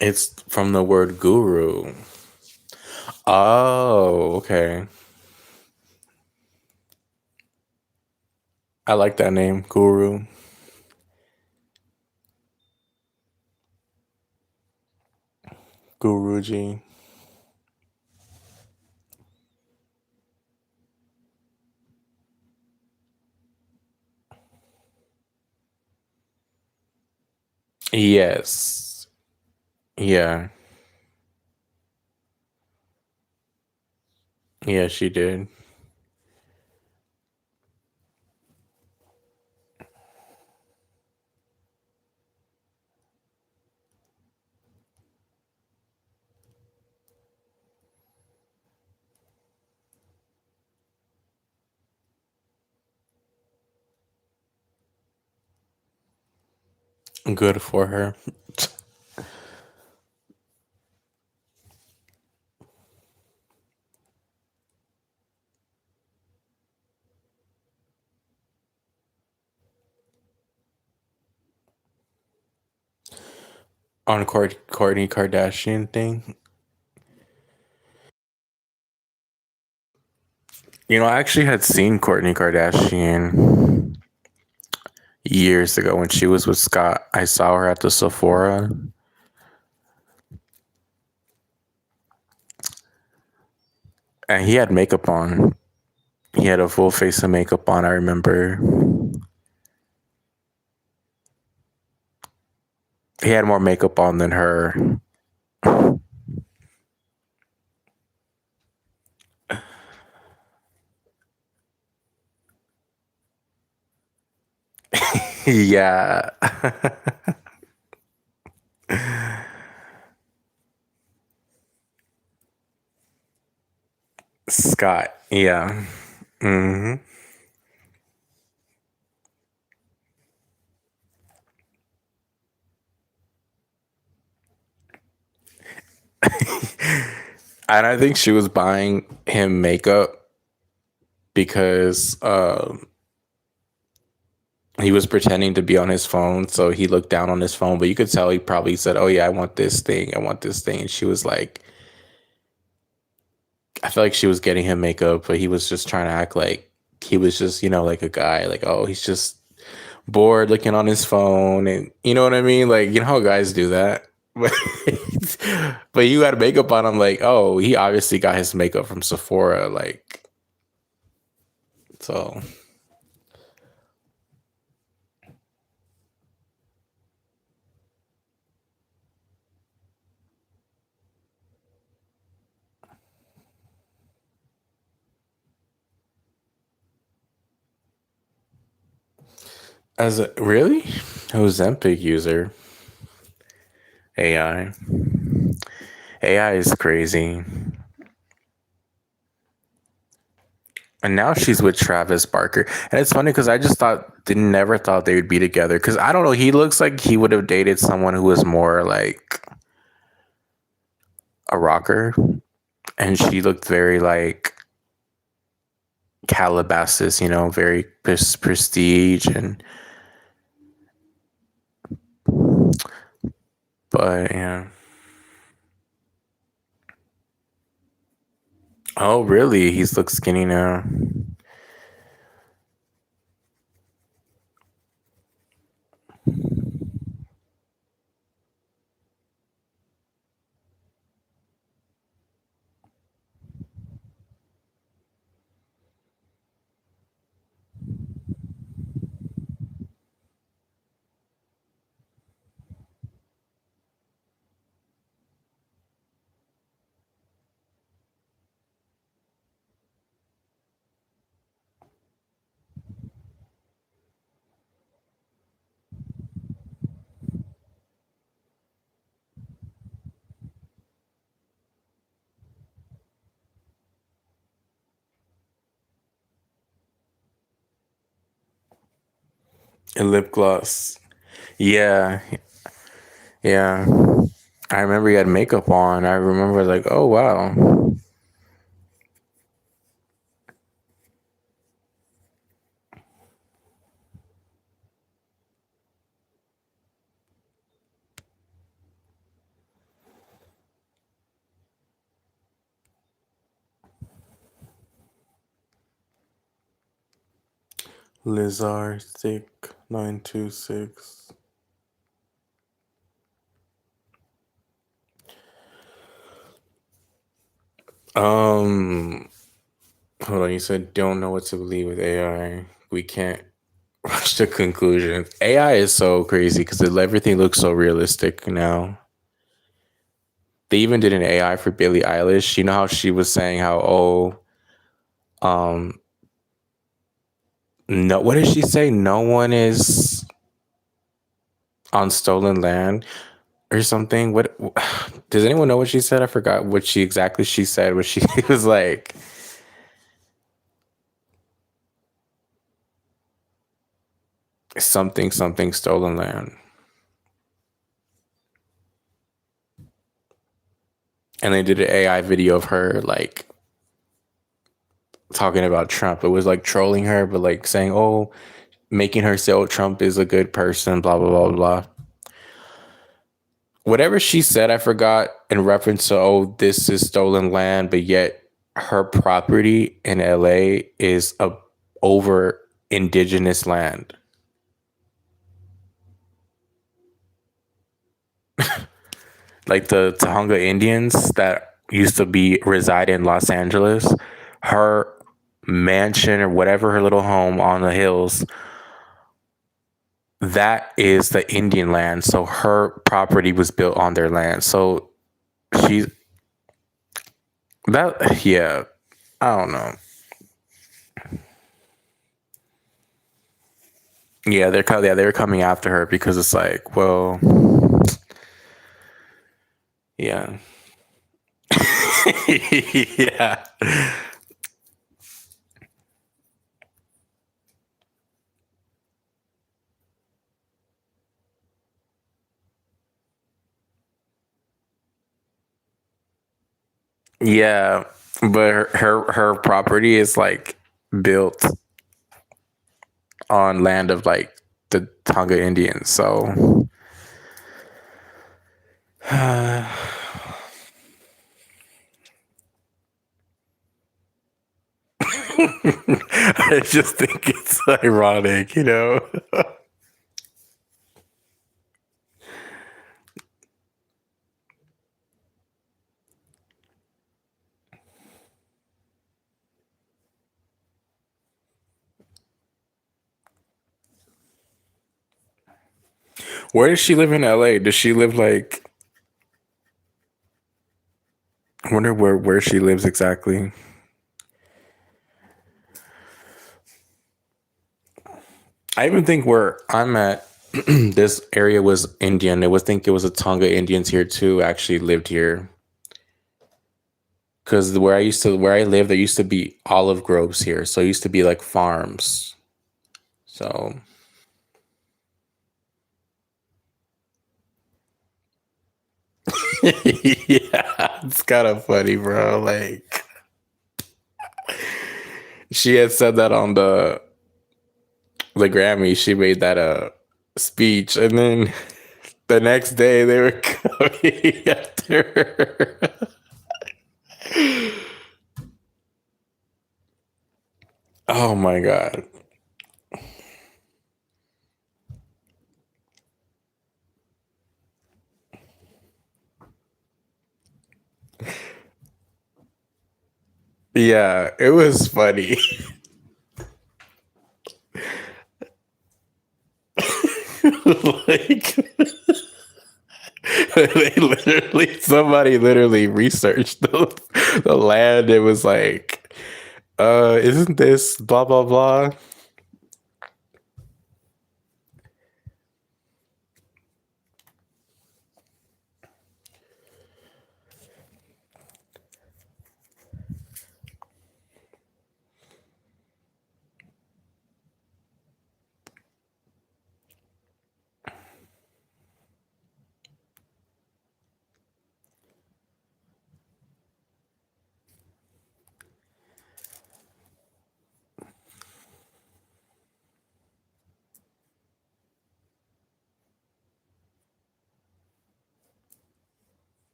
It's from the word guru. Oh, okay. I like that name, Guru. Guruji. Yes. Yeah. Yeah, she did. Good for her. On Kourtney Kardashian thing. I actually had seen Kourtney Kardashian years ago when she was with Scott. I saw her at the Sephora, and he had makeup on. He had a full face of makeup on. I remember he had more makeup on than her. Yeah. Scott. Yeah. Hmm. And I think she was buying him makeup because he was pretending to be on his phone. So he looked down on his phone, but you could tell he probably said, "Oh, yeah, I want this thing. I want this thing." And she was like, I feel like she was getting him makeup, but he was just trying to act like he was just, like a guy, like, oh, he's just bored looking on his phone. And you know what I mean? Like, how guys do that. But, but you got makeup on. I'm like, oh, he obviously got his makeup from Sephora. Like, so As a really Ozempic user, AI. AI is crazy. And now she's with Travis Barker. And it's funny because I just never thought they would be together. Because I don't know, he looks like he would have dated someone who was more like a rocker. And she looked very like Calabasas, very prestige. But yeah. Oh, really? He's looks skinny now. And lip gloss. Yeah. Yeah. I remember he had makeup on. I remember like, oh wow. Lizard thick 926. Um Hold on, you said don't know what to believe with AI. We can't rush to conclusions. AI is so crazy because everything looks so realistic now. They even did an AI for Billie Eilish. You know how she was saying how um no, what did she say? No one is on stolen land or something. What does anyone know what she said? I forgot what she said. What she was like something stolen land. And they did an AI video of her like talking about Trump. It was like trolling her, but like saying, "Oh, making her say, oh, Trump is a good person." Blah blah blah blah. Whatever she said, I forgot in reference to, "Oh, this is stolen land," but yet her property in LA is over indigenous land. Like the Tonga Indians that used to be reside in Los Angeles. Her mansion or whatever, her little home on the hills, that is the Indian land. So her property was built on their land. So she's that, yeah, I don't know. Yeah, they were coming after her because it's like, well, yeah. Yeah. Yeah, but her property is like built on land of like the Tonga Indians. So I just think it's ironic. Where does she live in LA? Does she live like I wonder where she lives exactly. I even think where I'm at, this area was Indian. They would think it was a Tonga Indians here too. Actually lived here because where I live, there used to be olive groves here, so it used to be like farms. So yeah, it's kind of funny, bro. Like she had said that on the Grammy. She made that a speech, and then the next day they were coming after her. Oh my god. Yeah, it was funny. Like they literally somebody literally researched the land. It was like, isn't this blah blah blah?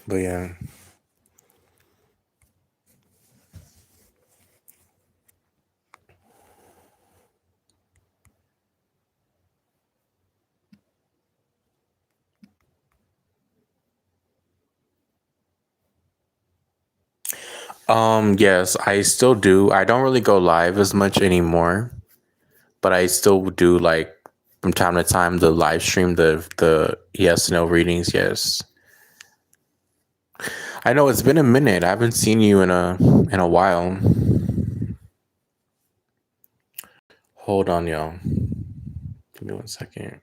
But yeah. Yes, I still do. I don't really go live as much anymore, but I still do like from time to time the live stream the yes no readings. Yes, I know it's been a minute. I haven't seen you in a while. Hold on, y'all. Give me 1 second.